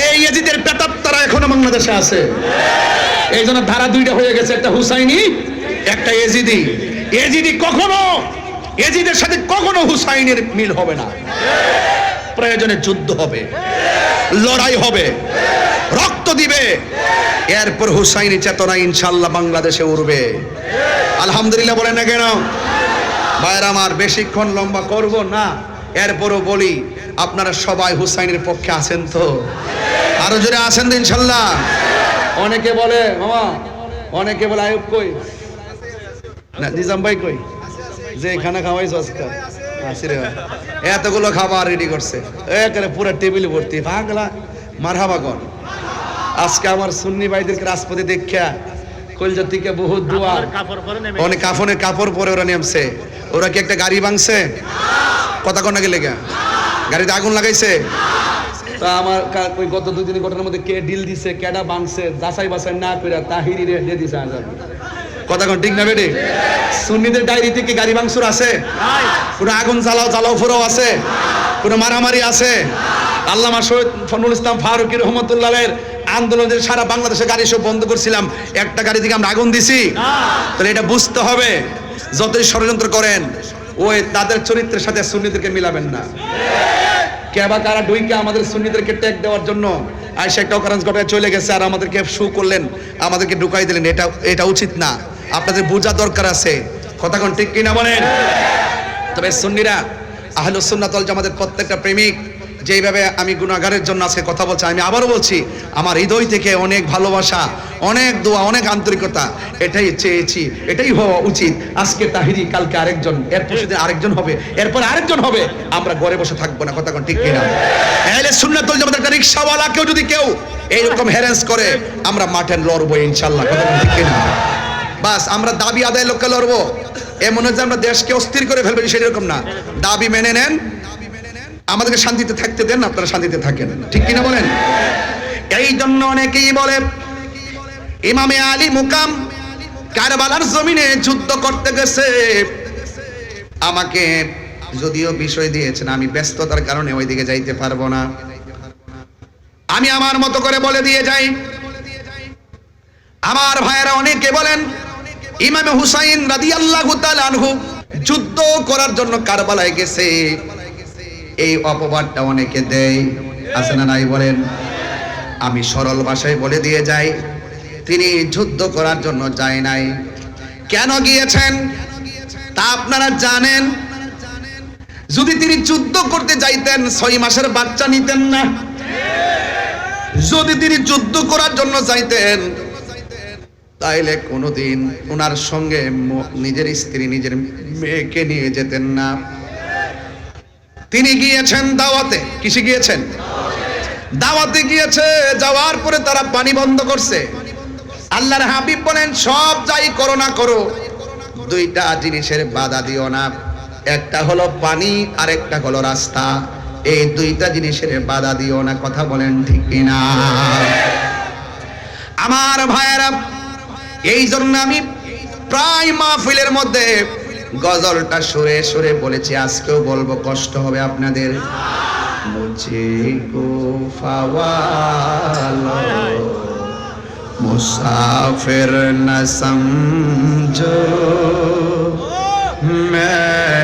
এই ইয়াজিদের পেটাত্তারা এখনো বাংলাদেশে আছে। এই জন্য ধারা দুইটা হয়ে গেছে, একটা হুসাইনি একটা এজিদি। এজিদি কখনো, এজিদের সাথে কখনো হুসাইনের মিল হবে না। প্রয়োজনে যুদ্ধ হবে, লড়াই হবে, রক্ত দিবে, এরপর হুসাইনি চেতনা ইনশাআল্লাহ বাংলাদেশে উঠবে। আলহামদুলিল্লাহ বলেন না কেন? ভাইরা আমার, বেশিক্ষণ লম্বা করব না, এরপরও বলি আপনারা সবাই হুসাইনের পক্ষে আছেন তো? আরো জোরে আছেন তো ইনশাআল্লাহ? অনেকে বলে মামা, অনেকে বলে আয়ুব কই না, নিজাম ভাই কই, যে খানা খাওয়াইছো আজকে? আসিরে ভাই এতগুলো খাবার রেডি করছে, একেবারে পুরো টেবিল ভর্তি। পাগলা মারহাবা কর। আজকে আমার সুন্নি ভাইদেরকে রাজপথে দেখা কলজা থেকে বহুত দোয়া, অনেক কাফনের কাপড় পরে ওরা নেমছে। ওরা কি একটা গাড়ি ভাঙছে? কথা কন নাকি লেগে গাড়িতে আগুন লাগাইছে? তা আমার ওই গত 2 দিনের ঘটনার মধ্যে কে ডিল দিছে, কেডা ভাঙছে, যাচাই বাছাই না করে তাহিরি রে দিয়ে দিছে আজাদ। কথা কোন ঠিক না বেটি? সুন্নিদের ডায়েরিতে কি গাড়ি ভাঙচুর আছে? কোনো আগুন জ্বালাও ফুরাও আছে? কোনো মারামারি আছে? আল্লামা শহীদ ফজলুল ইসলাম ফারুকী রহমতুল্লাহের আন্দোলনের সারা বাংলাদেশে গাড়ি সব বন্ধ করছিলাম, একটা গাড়ি থেকে আমরা আগুন দিছি? তাহলে এটা বুঝতে হবে, যতই ষড়যন্ত্র করেন ওই তাদের চরিত্রের সাথে সুন্নিদেরকে মিলাবেন না। কেবা কারা ডুইকে আমাদের সুন্নিদেরকে ট্যাগ দেওয়ার জন্য আইসা একটা অকারেন্স ঘটায় চলে গেছে, আর আমাদেরকে শু করলেন, আমাদেরকে ঢুকাই দিলেন। এটা উচিত না, আপনাদের বোঝা দরকার আছে। কথা কোন ঠিক কিনা বলেন? তবে সুন্নিরা আহলুস সুন্নাত ওয়াল জামাতের প্রত্যেকটা প্রেমিক যেইভাবে আমি গুনাহগারের জন্য আজকে কথা বলছি, আমি আবারও বলছি, আমার হৃদয় থেকে অনেক ভালোবাসা, অনেক দোয়া, অনেক আন্তরিকতা, এটাই চেয়েছি, এটাই হওয়া উচিত। আজকে তাহিরি, কালকে আরেকজন, এরপর সেদিন আরেকজন হবে, এরপর আরেকজন হবে। আমরা ঘরে বসে থাকবো না। কথা কোন ঠিক কিনা? আহলে সুন্নাত ওয়াল জামাতের একটা রিকশাওয়ালা কেউ যদি কেউ এইরকম হ্যারাস করে, আমরা মাঠে লড়বো ইনশাআল্লাহ। কথা কোন ঠিক কিনা? বাস আমরা দাবি আদায় লক্ষ্যে লড়বো। এমন হচ্ছে আমরা দেশকে অস্থির করে ফেলবো, সেরকম না। দাবি মেনে নেন, আমাদেরকে শান্তিতে থাকতে দেন, আপনারা শান্তিতে থাকেন। ঠিক কিনা বলেন? এই জন্য অনেকেই বলে ইমামে আলী মুকাম কারবালার জমিনে যুদ্ধ করতে গেছে। আমাকে যদিও বিষয় দিয়েছেন, আমি ব্যস্ততার কারণে ওইদিকে যাইতে পারবো না, আমি আমার মতো করে বলে দিয়ে যাই। আমার ভাইয়েরা অনেকে বলেন ইমামে হুসাইন রাদিয়াল্লাহু তাআলা আনহু যুদ্ধ করার জন্য কারবালায় গেছে, এই অপবাদটা অনেকে দেয়, আছে না নাই বলেন? আমি সরল ভাষায় বলে দিয়ে যাই, তিনি যুদ্ধ করার জন্য যায় নাই। কেন গিয়েছেন তা আপনারা জানেন? যদি তিনি যুদ্ধ করতে যাইতেন 6 মাসের বাচ্চা নিতেন না। যদি তিনি যুদ্ধ করার জন্য যাইতেন তাইলে কোনোদিন ওনার সঙ্গে নিজের স্ত্রী, নিজের মেয়েকে নিয়ে যেতেন না। তিনি গিয়েছেন দাওয়াতে। কিসে গিয়েছেন? দাওয়াতে গিয়েছে। যাওয়ার পরে তারা পানি বন্ধ করছে। আল্লাহর হাবিব বলেন, সব যাই করো না করো, 2টা জিনিসের বাধা দিও না, একটা হলো পানি আর একটা হলো রাস্তা। এই 2টা জিনিসের বাধা দিও না। কথা বলেন ঠিক কিনা? আমার ভাইয়েরা, এই জন্য আমি প্রায় মাহফিলের মধ্যে গজলটা সুরে সুরে বলেছি, আজকেও বলবো, কষ্ট হবে আপনাদের। মুঝে কো ফাওয়ালো মুসাফির না সমঝো मैं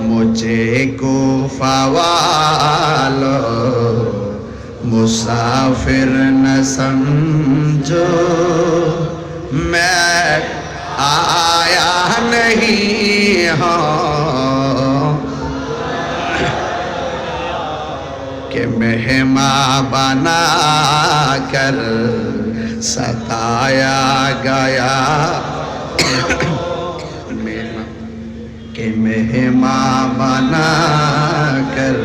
मुझे को फवालो मुसाफिर न समझो मैं आया नहीं हूँ कि मेहमान बना कर सताया गया कि मेहमान बना कर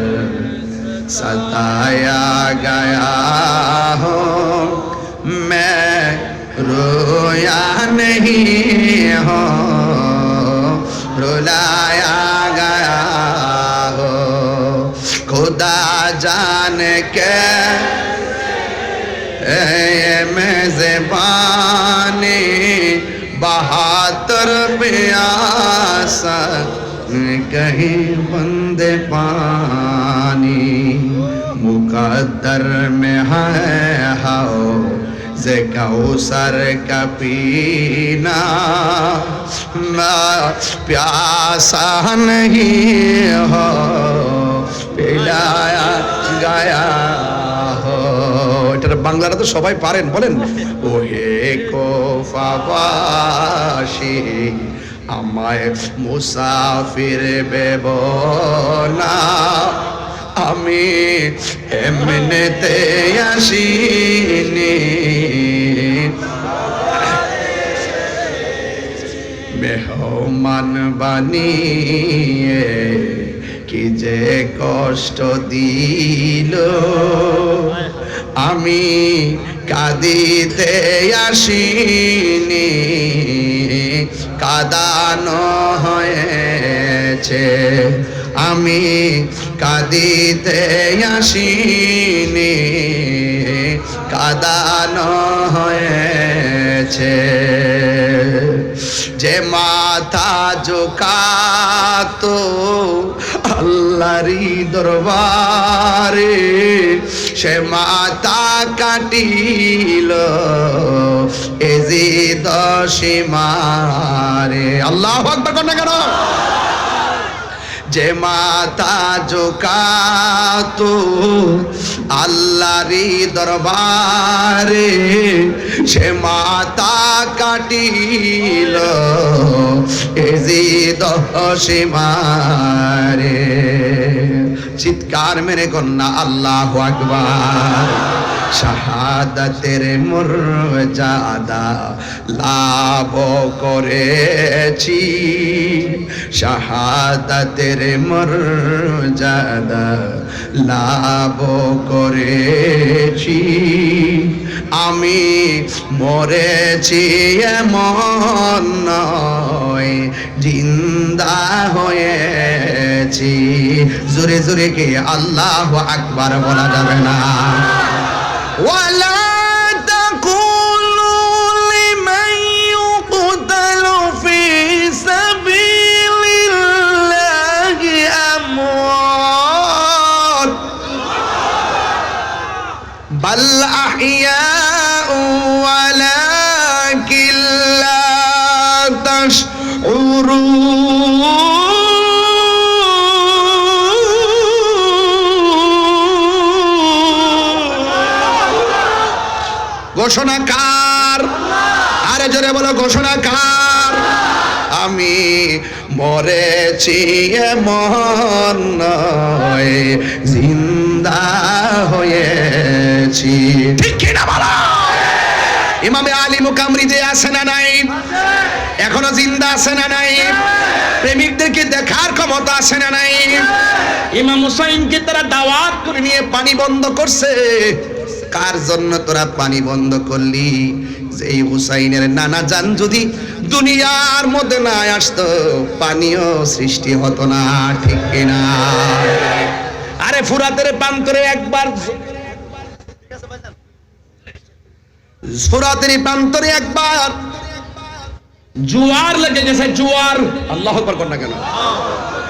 सताया गया हूँ मैं रोया नहीं हूँ रुलाया गया हो खुदा जान के मेज़बाने बहातर प्यासा कहीं बंदे पानी मुकद्दर में है हाओ से कौसर का पीना प्यासा नहीं हो पिलाया गया हो। এটার বাংলাটা তো সবাই পারেন, বলেন ও হে কোফাবাসী আমায় মুসাফির ভেব না, আমি এমনিতে আসিনি মেহমান বানিয়ে কি যে কষ্ট দিল, আমি কাঁদিতে আসিনি কাঁদানো হয়েছে, আমি কাঁদিতে আসিনি কাঁদানো হয়েছে। যে মাথা ঝুঁকাতো আল্লাহরই দরবারে সে মাথা কাটিল এজিদ সীমারে। আল্লাহু আকবার কর না কেন? যে মাথা ঝুঁকাতো আল্লাহরই দরবারে সে মাথা কাটিল এজিদ সীমারে। চিৎকার মেরে কন্যা আল্লাহু আকবার। শাহাদাতের মর্যাদা লাভ করেছি, শাহাদাতের মর্যাদা লাভ করেছি, আমি মরেছি এমন নয় জিন্দা হয়েছি। জোরে জোরে কে আল্লাহু আকবার বলা যাবে না? ولا تقولوا لمن يقتل في سبيل الله أموات بل أحياء ولكن لا تشعرون। ঘোষণাকার, আরে জোরে বলো ঘোষণাকার। আমি মরেছি এমন নয় জিন্দা হয়েছি। ঠিক কি না বলো? ইমামে আলী মুকামরি যে আছে না নাই? এখনো জিন্দা আছে না নাই? প্রেমিকদেরকে দেখার ক্ষমতা আছে না নাই? ইমাম হুসাইনকে তারা দাওয়াত করে নিয়ে পানি বন্ধ করছে। কার জন্য তোরা পানি বন্ধ করলি? যে এই হুসাইনের নানা জান যদি দুনিয়ার মধ্যে না আসতো পানিও সৃষ্টি হতো না। ঠিক কিনা? আরে ফুরাতের প্রান্তরে একবার, ফুরাতের প্রান্তরে একবার জোয়ার লেগে গেছে। জোয়ার, আল্লাহু আকবার কর না কেন?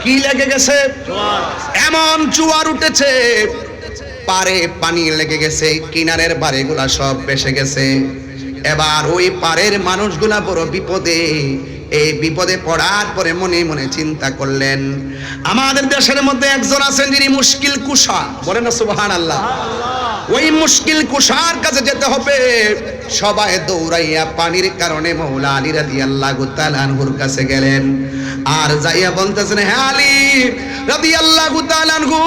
কি লেগে গেছে? এমন জোয়ার উঠেছে পারে পানি লেগে গেছে, কিনারের বাড়িগুলা সব ভেসে গেছে। এবার ওই পারের মানুষগুলা বড় বিপদে। এই বিপদে পড়ার পরে মনে মনে চিন্তা করলেন, আমাদের দেশের মধ্যে একজন আছেন যিনি মুশকিল কুশা, বলেন না সুবহানাল্লাহ। ওই মুশকিল কুশার কাছে যেতে হবে। সবাই দৌড়াইয়া পানির কারণে মওলা আলী রাদিয়াল্লাহু তাআলা আনহুর কাছে গেলেন। আর যাইয়া বলতেছেন, হে আলী রাদিয়াল্লাহু তাআলা আনহু,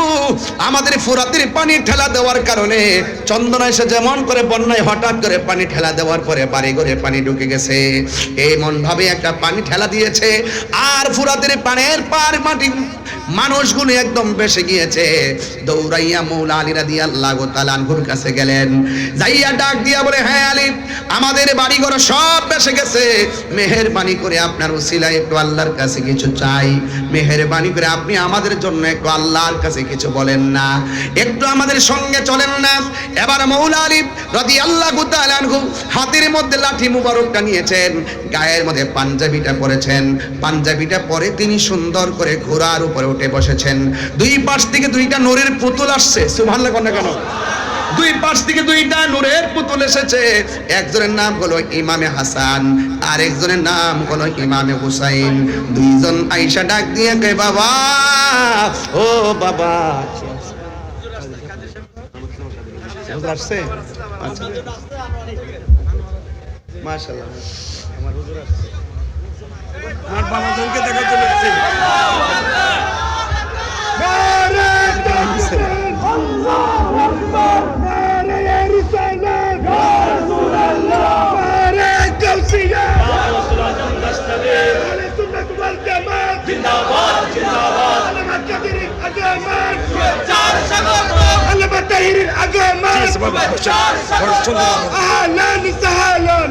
আমাদের ফুরাতের পানি ঠেলা দেওয়ার কারণে চন্দনা এসে যেমন করে বন্যায় হঠাৎ করে পানি ঠেলা দেওয়ার পরে বাড়ি ঘরে পানি ঢুকে গেছে, এমন ভাবে একটা পানি ঠেলা দিয়েছে। আর ফুরাতের পানের পার মানুষগুলো একদম বেশি গিয়েছে। দৌড়াইয়া মৌলা আলী রাদিয়াল্লাহু তাআলা আনহুর কাছে গেলেন, যাইয়া ডাক দিয়া বলে, হ্যাঁ আলী, আমাদের বাড়িঘর সব বেশি গেছে, মেহেরবানি করে আপনার উসিলায় একটু আল্লাহর কাছে কিছু চাই, মেহেরবানি করে আপনি আমাদের জন্য একটু আল্লাহর কাছে কিছু বলেন না, একটু আমাদের সঙ্গে চলেন না। এবার মৌলা আলী রাদিয়াল্লাহু তাআলা আনহু হাতের মধ্যে লাঠি মুবারকটা নিয়েছেন, গায়ের মধ্যে পাঞ্জাবিটা পরেছেন, পাঞ্জাবিটা পরে তিনি সুন্দর করে ঘোড়ার উপরে উঠে বসেছেন। দুই পাশ থেকে দুইটা নূরের পুতুল আসছে, সুবহানাল্লাহ না কেন? দুই পাশ থেকে দুইটা নূরের পুতুল এসেছে। একজনের নাম হলো ইমামে হাসান, আর একজনের নাম হলো ইমামে হুসাইন। দুইজন আয়েশা ডাক দিয়ে কয়, বাবা, ও বাবা, আসছে? আচ্ছা, মাশাআল্লাহ, আমার হুজুর আসছে, আমার বাবাজনকে দেখা চলে আসছে। নারে তাকবীর, আল্লাহু আকবার, নারে রিসালাত, ইয়া রাসূলুল্লাহ, নারে গাউসিয়া, ইয়া রাসূলুল্লাহ, তাসতাবির, আহলে সুন্নাত ওয়াল জামাত, জিন্দাবাদ জিন্দাবাদ, আলমা কাদিরের আগামান, চার স্বাগত, আলমা তাহিরের আগামান, চার স্বাগত, আহলান সাহলান।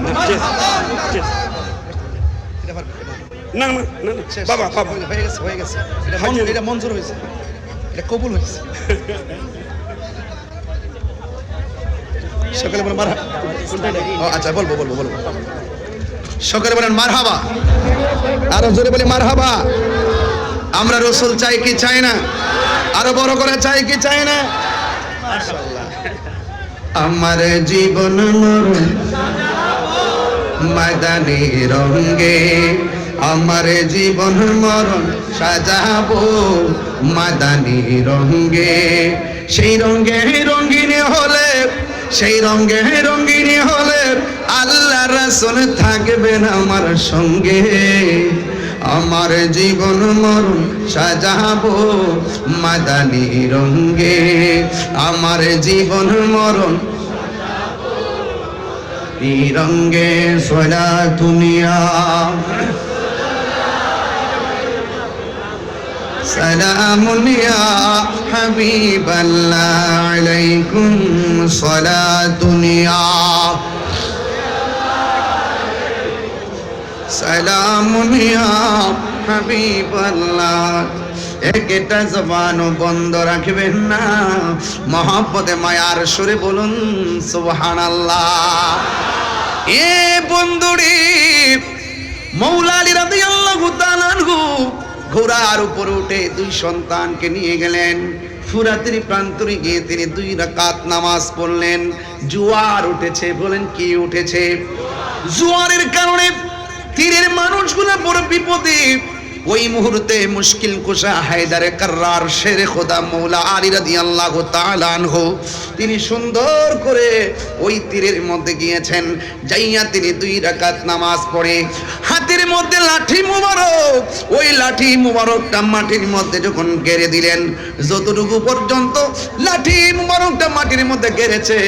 না না না, বাবা বাবা, হয়ে গেছে, হয়ে গেছে, এটা মঞ্জুর হয়েছে, এটা কবুল হয়েছে। সকালে বলেন মারহাবা। ও আচ্ছা, বলবো বলবো বলবো। সকালে বলেন মারহাবা, আরো জোরে বলে মারহাবা। আমরা রসুল চাই কি চাই না? আরো বড় করে চাই কি চাই না? মাশাআল্লাহ। আমার জীবন মরণ মাদানী রঙে, আমার জীবন মরণ সাজাবো মাদানী রঙে। সেই রঙে রঙিন হলে, সেই রঙে রঙিন হলে আল্লাহ রাসূল থাকবেন আমার সঙ্গে। আমার জীবন মরণ সাজাবো মাদানী রঙে, আমার জীবন মরণ রঙে। সোলা দুনিয়া সালামুন ইয়া হাবিবাল্লাহ, আলাইকুম সালাতুন ইয়া সালামুন ইয়া হাবিবাল্লাহ। একটা জবানও বন্ধ রাখবেন না, মহব্বতে মায়ার সুরে বলুন সুবহানাল্লাহ। এ বন্ধুরে, মৌলা আলী রাদিয়াল্লাহু তাআলা আনহু ঘোড়ার উপরে উঠে দুই সন্তানকে নিয়ে গেলেন। ফুরাতের প্রান্তরে গিয়ে তিনি 2 রাকাত নামাজ পড়লেন। জোয়ার উঠেছে, বলেন কি উঠেছে? জোয়ারের কারণে তীরের মানুষগুলো বড় বিপদে। ওই মুহূর্তে মুশকিল কুশা হায়দারে কাররার শেরে খোদা মৌলা আলী রাদিয়াল্লাহু তাআলা আনহু তিনি সুন্দর করে ওই তীরের মধ্যে গিয়েছেন। যাইয়া তিনি 2 রাকাত নামাজ পড়ে হাতের মধ্যে লাঠি মুবারক, ওই লাঠি মুবারকটা মাটির মধ্যে যখন গেড়ে দিলেন, যতটুকু পর্যন্ত লাঠি মুবারকটা মাটির মধ্যে গেড়েছে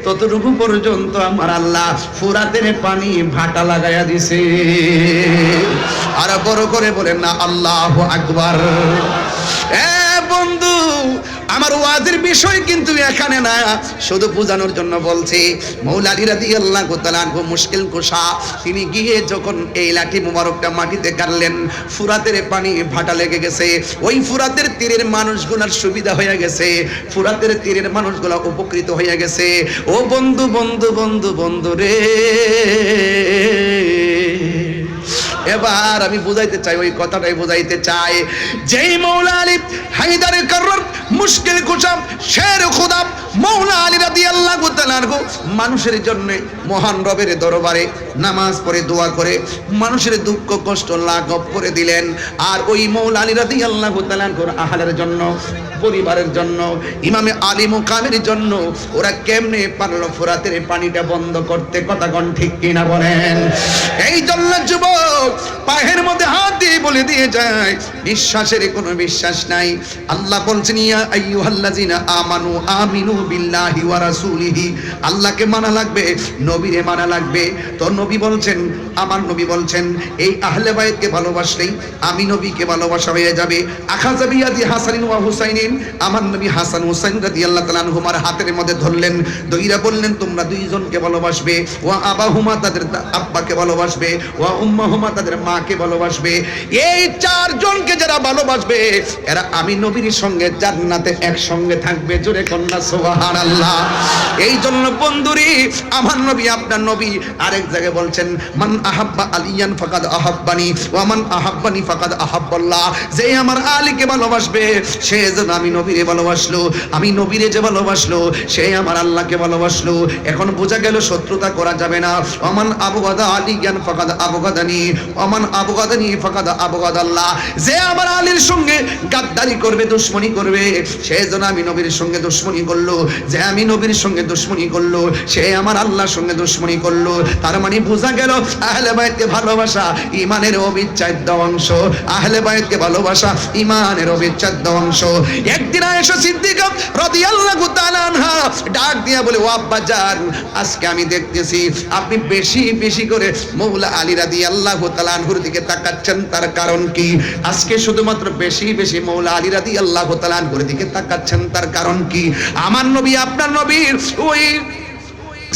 ততটুকু পর্যন্ত আমার আল্লাহ ফুরাতের পানি ভাটা লাগাইয়া দিছে। আর বড় করে বলেন না আল্লাহু আকবার। এ বন্ধু, আমার ওয়াজের বিষয় কিন্তু এখানে না, শুধু বোঝানোর জন্য বলছি। মৌলা আলী রাদিয়াল্লাহু তাআলা আনহু মুশকিল কুশা তিনি গিয়ে যখন এই লাঠি মুবারকটা মাটিতে গাড়লেন, ফুরাতের পানি ভাটা লেগে গেছে। ওই ফুরাতের তীরের মানুষগুলোর সুবিধা হয়ে গেছে, ফুরাতের তীরের মানুষগুলো উপকৃত হয়ে গেছে। ও বন্ধু বন্ধু বন্ধু বন্ধু রে, এবার আমি বুঝাইতে চাই, ওই কথাটাই বুঝাইতে চাই। যেই মৌলা আলী হায়দারে কাররার মুশকিল কুশা শের খোদা মৌলা আলী রাদিয়াল্লাহু তাআলা আনহু মানুষের জন্য মহান রবের দরবারে নামাজ পড়ে দোয়া করে মানুষের দুঃখ কষ্ট লাঘব করে দিলেন। আর ওই মৌলা আলী রাদিয়াল্লাহু তাআলা আনহুর আহলের জন্য, পরিবারের জন্য, ইমামে আলী মুকামের জন্য ওরা কেমনে পারলো ফুরাতের পানিটা বন্ধ করতে? কথা কোন ঠিক কিনা বলেন? এই জন্য যুবক পায়ের মধ্যে হাত দিয়ে বলে দিয়ে যায় বিশ্বাসের কোনো বিশ্বাস নাই। আল্লাহ বলছেন ইয়া আইয়ুহাল্লাযিনা আমানু আমিনু বিল্লাহি ওয়া রাসূলিহি, আল্লাহকে মানা লাগবে, নবীরে মানা লাগবে। তো নবী বলছেন, আমার নবী বলছেন এই আহলে বাইতকে ভালোবাসলেই আমি নবীকে ভালোবাসা হয়ে যাবে। আখাযা বিয়াদি হাসানিন ওয়া হুসাইনিন, আমার নবী হাসান হুসাইন রাদিয়াল্লাহু তাআলা আনহুমার হাতের মধ্যে ধরলেন, দইরা বললেন তোমরা দুইজনকে ভালোবাসবে, ওয়া আবাহুমা তাদের আব্বাকে ভালোবাসবে, ওয়া উম্মাহুমা তাদের মাকে ভালোবাসবে। এই চারজনকে যারা ভালোবাসবে এরা আমি নবীর সঙ্গে জান্নাতে একসঙ্গে থাকবে। জোরে কন্যা সুবহানাল্লাহ। এই জন্য বন্ধুরি আমার নবী আপনার নবী আরেক জায়গায় বলছেন মান আহাব্বা আলিয়ান ফাকাদ আহাব্বানি ওয়া মান আহাব্বানি ফাকাদ আহাব্বাল্লাহ, যে আমার আলীকে ভালোবাসবে সে যেন আমি নবীরে ভালোবাসলো, আমি নবীরে যে ভালোবাসলো সে আমার আল্লাহকে ভালোবাসলো। এখন বোঝা গেল শত্রুতা করা যাবে না। ওমান আবগাদা আলিয়ান ফাকাদ আবগাদানি ওমান আবগাদানি ফাকাদ আবগাদাল্লাহ, যে আমার আলীর সঙ্গে গাদ্দারি করবে, দুশমনি করবে, সে যেন আমি নবীর সঙ্গে দুশমনি করলো, যে আমি নবীর সঙ্গে দুশমনি করলো সে আমার আল্লাহর সঙ্গে দুশমনি করলো। তার মানে বোঝা গেল আহলে বাইতকে ভালোবাসা ঈমানের অবিচ্ছেদ্য অংশ। আহলে বাইতকে ভালোবাসা ঈমানের অবিচ্ছেদ্য অংশ। একদিন আয়েশা সিদ্দিকা রাদিয়াল্লাহু তাআলা আনহা ডাক দিয়া বলে ও আব্বা জান, আজকে আমি দেখতেছি আপনি বেশি বেশি করে মৌলা আলী রাদিয়াল্লাহু তাআলা আনহুর দিকে তাকাচ্ছেন, তার কারণ কি? আজকে শুধুমাত্র বেশি বেশি মৌলা আলী রাদিয়াল্লাহু তাআলা আনহুর দিকে তাকাচ্ছেন, তার কারণ কি? আমার নবী আপনার নবীর ওই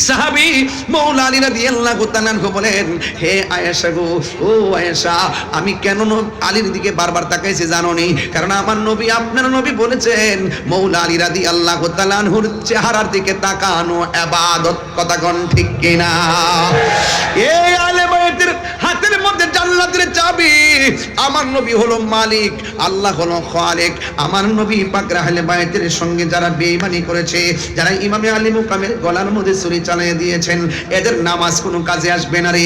সাহাবী মৌলা আলী রাদিয়াল্লাহু তাআলা আনহু বলেন হে আয়েশা গো, ও আয়েশা, আমি কেন আলীর দিকে বারবার তাকাইছি জানো নি? কারণ আমার নবী আপনার নবী বলেছেন মৌলা আলী রাদিয়াল্লাহু তাআলা আনহুর চেহারার দিকে তাকানো ইবাদত। কথা কোন ঠিক কিনা? এই আহলে বাইতের হাতের মধ্যে জান্নাতের চাবি। আমার নবী হলো মালিক, আল্লাহ হলো খালিক। আমার নবী পাক আহলে বাইতের সঙ্গে যারা বেঈমানি করেছে, যারা ইমামে আলী মুকামের গলার মধ্যে ছুরি চালিয়ে দিয়েছেন, এদের নামাজ কোনো কাজে আসবে না রে।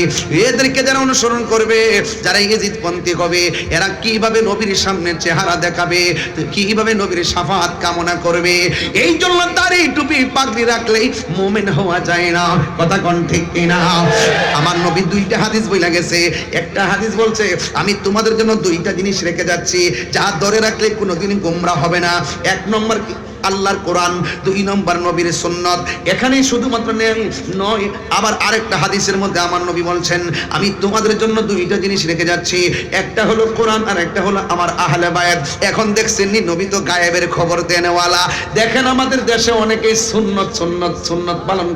এদেরকে যারা অনুসরণ করবে, যারা ইজিদপন্থী হবে, এরা কিভাবে নবীর সামনে চেহারা দেখাবে, কিভাবে নবীর শাফাআত কামনা করবে? এই জন্য দাড়ি টুপি পাগড়ি রাখলেই মুমিন হওয়া যায় না। কথা কোন ঠিক কিনা? আমার নবী দুইটা হাদিস বইলা গেছে। একটা হাদিস বলছে আমি তোমাদের জন্য দুইটা জিনিস রেখে যাচ্ছি যা ধরে রাখলে কোনোদিন গোমরা হবে না। এক নম্বর আল্লাহর কোরআন, দুই নম্বর নবীর সুন্নাত। এখানে শুধুমাত্র নয়, আবার আরেকটা হাদিসের মধ্যে আমার নবী বলছেন আমি তোমাদের জন্য দুইটা জিনিস রেখে যাচ্ছি, একটা হলো কোরআন আর একটা হলো আমার আহলে বায়াত। এখন দেখছেন নি নবী তো গায়েবের খবর দেনেওয়ালা। দেখেন আমাদের দেশে অনেকেই সুন্নত সুন্নত সুন্নত পালন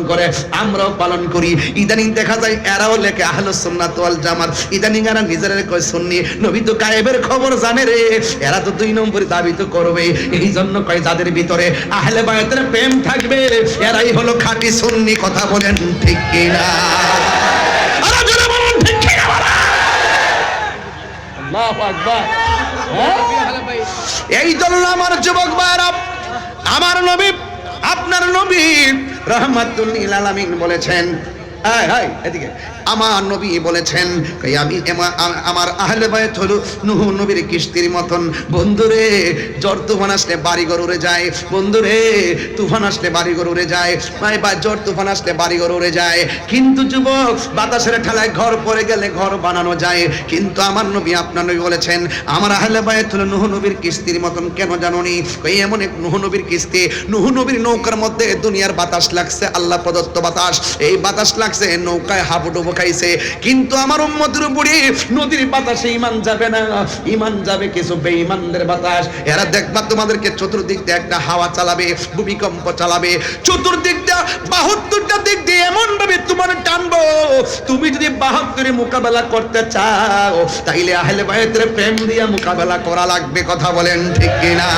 করে, আমরাও পালন করি। ইদানিং দেখা যায় এরাও লেখে আহলুস সুন্নাত ওয়াল জামাত, ইদানিং এরা নিজেরা কয় সুন্নি। নবী তো গায়েবের খবর জানে রে, এরা তো দুই নম্বর দাবি তো করবে। এই জন্য কয় যাদের ভিতরে আহলে বায়াতের প্রেম থাকবে এরাই হলো খাঁটি সুন্নি। কথা বলেন ঠিক কিনা? আরে জোরে বলুন ঠিক কিনা? আল্লাহু আকবার। এই জন্য আমার যুবক ভাইরা, আমার নবী আপনার নবী রাহমাতুল লিল আলামিন বলেছেন, এদিকে আমার নবী বলেছেন আমি আমার আহলে বায়াত হলো নূহ নবীর কিস্তির মতন। বন্ধুরে ঝড় তুফান আসলে বাড়িঘর উড়ে যায়, বন্ধুরে তুফান আসলে বাড়িঘর উড়ে যায়, বা ঝড় তুফান আসলে বাড়িঘর উড়ে যায়। কিন্তু যুবক বাতাসের ঠেলায় ঘর পড়ে গেলে ঘর বানানো যায়। কিন্তু আমার নবী আপনার নবী বলেছেন আমার আহলে বায়াত হলো নূহ নবীর কিস্তির মতন। কেন জানোনি? এমন এক নূহ নবীর কিস্তি, নূহ নবীর নৌকার মধ্যে দুনিয়ার বাতাস লাগছে, আল্লাহ প্রদত্ত বাতাস। এই বাতাস লাগছে, নৌকায় হাবুডুবু খাইছে। কিন্তু আমার উম্মতের উপরে নদীর বাতাসে ঈমান যাবে না, ঈমান যাবে কিছু বেঈমানদের বাতাস। এরা দেখবা তোমাদেরকে চতুর্দিক দিয়ে একটা হাওয়া চালাবে, ভূমিকম্প চালাবে, চতুর্দিক দিয়ে 72টা দিক দিয়ে এমন ভাবে তোমার টানবো, তুমি যদি 72 মোকাবেলা করতে চাও তাইলে আহলে বায়াতের প্রেম দিয়ে মোকাবেলা করা লাগবে। কথা বলেন ঠিক কিনা?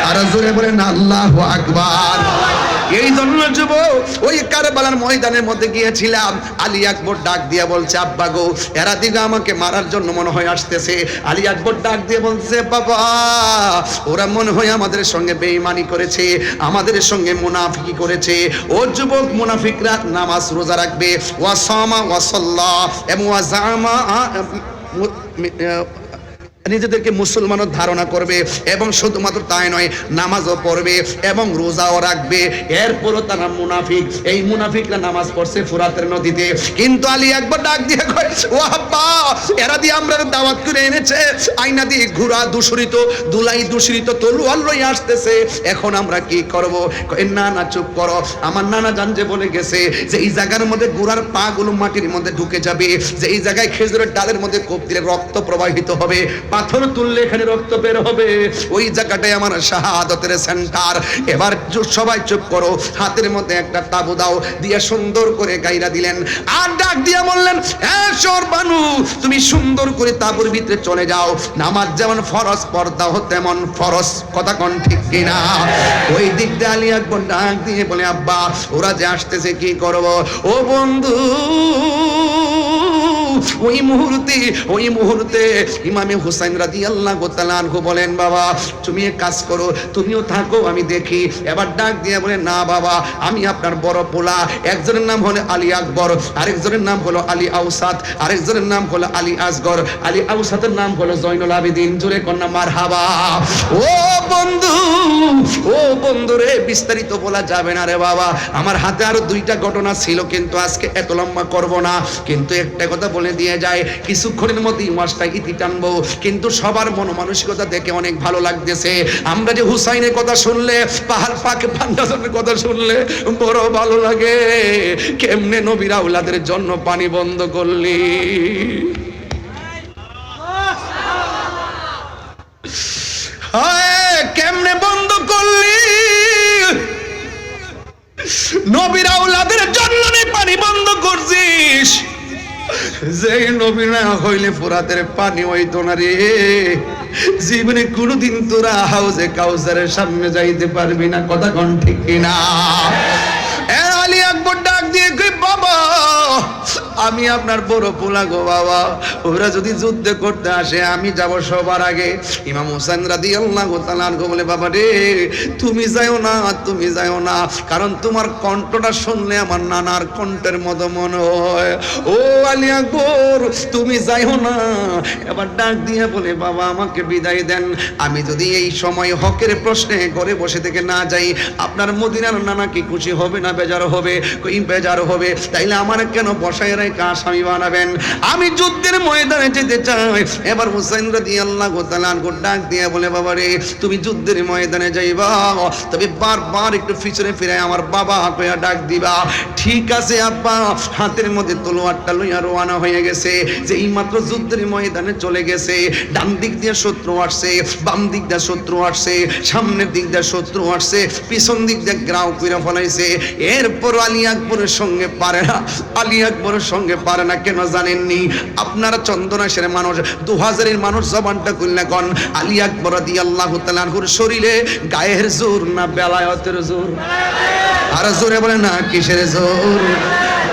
আর জোরে বলেন আল্লাহু আকবার। এই জন্য যুবক ওই কারবালার ময়দানের মধ্যে গিয়েছিলাম, আলী আকবর ডাক দিয়ে বলছে আব্বা গো, এরা দিকে আমাকে মারার জন্য মনে হয় আসতেছে। আলী আকবর ডাক দিয়ে বলছে বাবা, ওরা মনে হয় আমাদের সঙ্গে বেঈমানি করেছে, আমাদের সঙ্গে মুনাফিকি করেছে। ও যুবক, মুনাফিকরা নামাজ রোজা রাখবে, ওয়া সামা ওয়া সাল্লা এবং ওয়া জামা নিজেদেরকে মুসলমানও ধারণা করবে এবং শুধুমাত্র তাই নয়, নামাজও পড়বে এবং রোজাও রাখবে, এরপরও তারা মুনাফিক। এই মুনাফিকরা নামাজ পড়ছে ফুরাতের নদীতে, কিন্তু আলী আকবর ডাক দিয়ে কয়, ও আব্বা, এরা দিয়ে আমরা দাওয়াত করে এনেছে, আয়না দিয়ে ঘোড়া দূষিত, দুলাই দূষিত, তলোয়ার লই আসতেছে, এখন আমরা কি করব? কয়, না না চুপ করো, আমার নানা জান যে বলে গেছে যে এই জায়গার মধ্যে ঘোড়ার পা গুলো মাটির মধ্যে ঢুকে যাবে, যে এই জায়গায় খেজুরের ডালের মধ্যে কোপ দিলে রক্ত প্রবাহিত হবে, পাথর তুললে এখানে রক্ত বের হবে, ওই জায়গাটাই আমার শাহাদাতের সেন্টার। এবার সবাই চুপ করো, হাতের মধ্যে একটা তাবু দাও, দিয়ে সুন্দর করে গাইরা দিলেন, আর ডাক দিয়ে বললেন, বানু, তুমি সুন্দর করে তাবুর ভিতরে চলে যাও, নামাজ যেমন ফরজ পর্দাও তেমন ফরজ, কথা কোন ঠিক কিনা? ওই দিক দিয়ে আলী আকবর ডাক দিয়ে বলে, আব্বা ওরা যে আসতেছে কি করব? ও বন্ধু, ওই মুহূর্তে ইমামে হুসাইন রাদিয়াল্লাহু তাআলা আনহু বলেন, বাবা তুমি এক কাজ করো, তুমিও থাকো, আমি দেখি। এবার ডাক দিয়ে বলে, না বাবা, আমি আপনার বড় পোলা, একজনের নাম হলো আলী আকবর, আরেকজনের নাম হলো আলী আউসাত, আরেকজনের নাম হলো আলী আসগর, আলী আউসাতের নাম হলো জয়নুল আবেদিন। জোরে কন্যা মারহাবা। ও বন্ধু রে, বিস্তারিত বলা যাবে না রে বাবা, আমার হাতে আরো দুইটা ঘটনা ছিল, কিন্তু আজকে এত লম্বা করব না, কিন্তু একটা কথা বলে দিয়ে যায়, কিছুক্ষণের মধ্যে মাসটা ইতি টানবো, কিন্তু সবার মনোমানসিকতা দেখে অনেক ভালো লাগতেছে। আমরা যে হুসাইনের কথা শুনলে, পাহাড় পাকে পান্ডাজনের কথা শুনলে বড় ভালো লাগে। কেমনে নবীর আওলাদের জন্য পানি বন্ধ করলি, কেমনে বন্ধ করলি, নবীর আওলাদের জন্য পানি বন্ধ করছিস। যে নবী না হইলে ফুরাতের পানি হইতো না রে, জীবনে কোনোদিন তোরা হাউজে কাউসারের সামনে যাইতে পারবি না, কথা কোন ঠিক কিনা? আলী আকবর ডাক দিয়ে কই, বাবা আমি আপনার বড় পোলা গো বাবা, ওরা যদি যুদ্ধ করতে আসে আমি যাব সবার আগে। ইমাম হুসাইন রাদিয়াল্লাহু তাআলা আনহু বলে, বাবা রে তুমি যাও না, তুমি যাও না, কারণ তোমার কণ্ঠটা শুনলে আমার নানার কণ্ঠের মতো মনে হয়। ও আলী আকবর তুমি যাও না। এবার ডাক দিয়ে বলে, বাবা আমাকে বিদায় দেন, আমি যদি এই সময় হকের প্রশ্নে ঘরে বসে থেকে না যাই, আপনার মদিনার নানা কি খুশি হবে না বেজার হবে? কই বেজার হবে, তাইলে আমার কেন বসায় রেখে আসামি বানাবেন? আমি যুদ্ধের ময়দানে যেতে চাই। এবার হুসাইন রাদিয়াল্লাহু তাআলা আনহু ডাক দিয়ে বলে, বাবা রে তুমি যুদ্ধের ময়দানে যাইবা, তবে বারবার একটু পিছনে ফিরে আমার বাবা কইয়া ডাক দিবা। ঠিক আছে আব্বা। হাতের মধ্যে তলোয়ারটা লইয়া রওনা হয়ে গেছে, যে এই মাত্র যুদ্ধের ময়দানে চলে গেছে। ডান দিক দিয়ে শত্রু আসছে, বাম দিক দিয়ে শত্রু আসছে, সামনের দিক দিয়ে শত্রু আসছে, পিছন দিক দিয়ে গ্রাউ কইরা ফলাইছে। এরপর আলী আকবরের সঙ্গে পারে না, আলী আকবরের সঙ্গে পারে না। কেন জানেননি? আপনারা চন্দনাশের মানুষ, 2000-এর মানুষ জবানটা কইলা কোন আলী আকবর রাদিয়াল্লাহু তাআলা আনহুর শরীরে গায়ের জোর না বেলায়েতের জোর? আর জোরে বলে না কিসের জোর?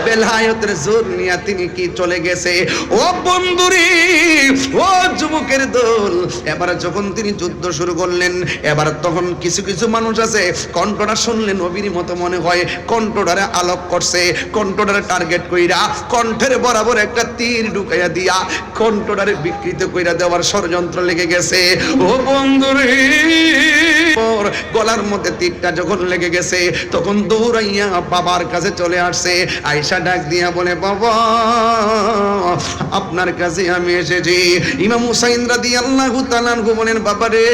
বেলায়েতের জোর নিয়ে তিনি কি চলে গেছে। ও বন্ধুরি, ও যুবকের দল, এবারে যখন তিনি যুদ্ধ শুরু করলেন, এবার তখন কিছু কিছু মানুষ আছে কণ্ঠটা শুনলে নবীর মতো মনে হয়, কণ্ঠটারে আলোক করছে, কণ্ঠটারে টার্গেট কইরা কণ্ঠের বরাবর একটা তীর ঢুকাইয়া দিয়া কণ্ঠটারে বিকৃত কইরা দেওয়ার ষড়যন্ত্র লেগে গেছে। ও বন্ধুরি, গলার মধ্যে তীরটা যখন লেগে গেছে, তখন দৌড়াইয়া বাবার কাছে চলে আসছে। আয়েশা ডাক দিয়া বলে, বাবা আপনার কাছে আমি এসেছি। ইমাম হুসাইন রাদিয়াল্লাহু তাআলা আনহু বলেন, বাবা রে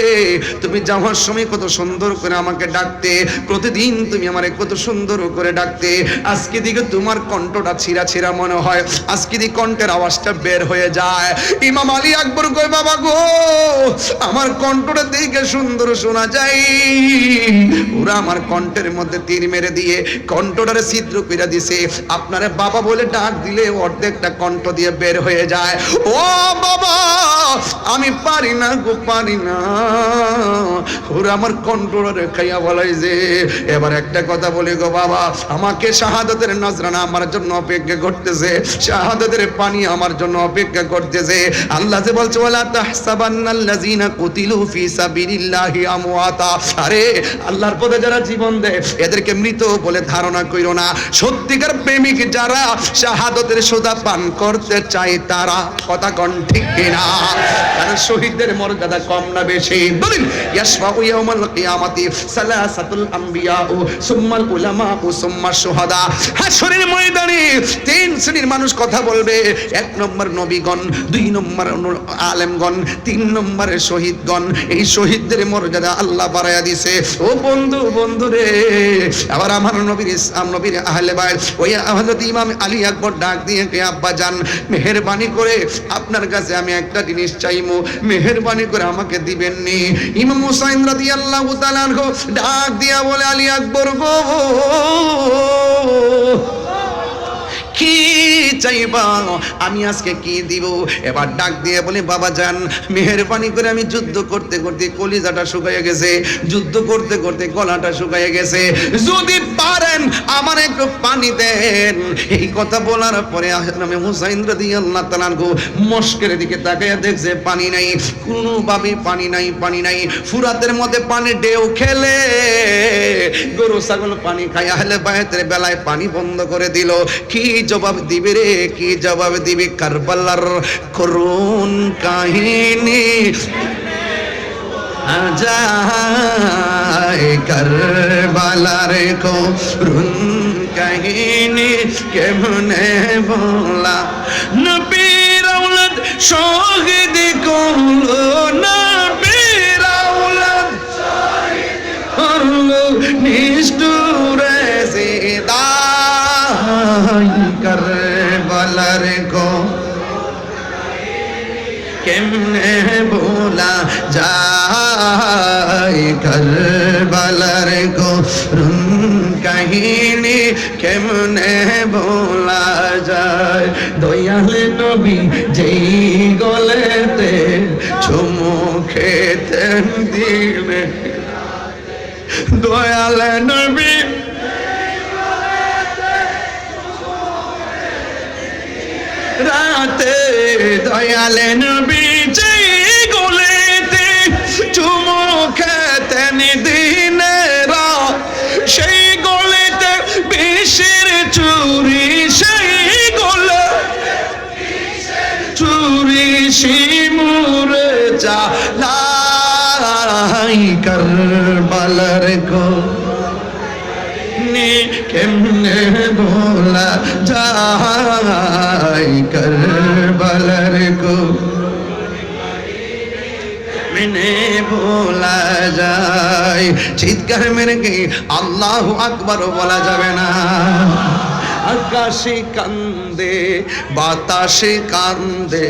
তুমি যাওয়ার সময় কত সুন্দর করে আমাকে ডাকতে, প্রতিদিন তুমি আমারে কত সুন্দর করে ডাকতে, আজকে দিকে তোমার কণ্ঠটা ছিঁড়া ছিঁড়া মনে হয়, আজকে দিকে কণ্ঠের আওয়াজটা বের হয়ে যায়। ইমাম আলী আকবর কয়, বাবা গো আমার কণ্ঠটা দেখে সুন্দর শোনা যায়, ওরা আমার কণ্ঠের মধ্যে তীর মেরে দিয়ে কণ্ঠটারে ছিদ্র করে দিছে, আপনারে বাবা বলে ডাক দিলে অর্ধেকটা কণ্ঠ দিয়ে বের হয়ে যায়। ও বাবা আমি পারি না গো, পারি না, ওরা আমার কণ্ঠটারে খাইয়া বলাই যে। এবার একটা কথা বলি গো বাবা, আমাকে শাহাদাতের নজরানা আমার জন্য অপেক্ষা করতেছে, শাহাদাতের পানি আমার জন্য অপেক্ষা করতেছে। আল্লাহ যে বলছে, ওয়ালা তাহসাবান্নাল্লাযিনা কুতিলু ফি সাবিলিল্লাহি আমওয়াতা, আরে আল্লাহর পথে যারা জীবন দেয় এদেরকে মৃত বলে ধারণা কইরো না। সত্যিকার প্রেমিক যারা শাহাদাতের সুধা পান করতে চায় তারা। কথা কোন ঠিক কিনা? কারণ শহীদদের মর্যাদা কম না বেশি? বলেন ইয়াশফাউ ইয়াউমাল কিয়ামাতি সালাসাতুল আম্বিয়া সুম্মাল উলামা সুম্মাশ শুহাদা। হাশরের ময়দানে তিন শ্রেণীর মানুষ কথা বলবে। এক নম্বর নবীগণ, দুই নম্বর আলেমগণ, তিন নম্বরে শহীদগণ। এই শহীদদের মর্যাদা আল্লাহ বাড়ায়া দিছে। ও বন্ধু, বন্ধু রে, আবার আমার নবীর ইসলাম, নবীর আহলে বাইত, ওই হযরত ইমাম আলী আকবর ডাক দিয়ে কে আব্বা জান, মেহেরবানি করে আপনার কাছে আমি একটা জিনিস চাইমু, মেহেরবানি করে আমাকে দিবেন নি। ইমাম হুসাইন রাদিয়াল্লাহু তাআলা আনহু ডাক দিয়া বলে, আলী আকবর গো, কি চাইবা? আমি আজকে কি দিব? এবার ডাক দিয়ে বলে, বাবা জান, মেহেরবানি করে আমি যুদ্ধ করতে করতে কলিজাটা শুকাইয়া গেছে, যুদ্ধ করতে করতে গলাটা শুকাইয়া গেছে, যদি পারেন আমার একটু পানি দেন। এই কথা বলার পরে আমি হুসাইন রাদিয়াল্লাহু তাআলা আনহু মস্কের দিকে তাকাইয়া দেখছে পানি নাই, কোনোভাবে পানি নাই, পানি নাই। ফুরাতের মধ্যে পানি ঢেউ খেলে গরু ছাগল পানি খায়, আহলে বাইতের বেলায় পানি বন্ধ করে দিল। কি জবাব দিবে রে, কি জবাব দিবে? কারবালার করুণ কাহিনী আজায়, কারবালার করুণ কাহিনী কেমনে বলা। নবীর আওলাদ শহীদ করলো, নবীর আওলাদ শহীদ করলো নিষ্ঠুরে জিদা, কারবালার কো কেমনে ভোলা যায়, কারবালার কো কাহিনী কেমনে ভোলা যায়। দয়াল নবী যেই গলেতে চুমু খেতেন দিলে, দয়াল নবী রাতে, দয়াল নবী যেই গলেতে চুমু খেতেন দিনে রাত, সেই গলেতে বিষের চুরি, সেই গলে চুরি শিমুর চালাই, কারবালার কো কেমনে ভোলা যায়, কারবালার কো কেমনে ভোলা যায়। চিৎকার মেরে কি আল্লাহু আকবার বলা যাবে না? আকাশে কান্দে, বাতাসে কান্দে,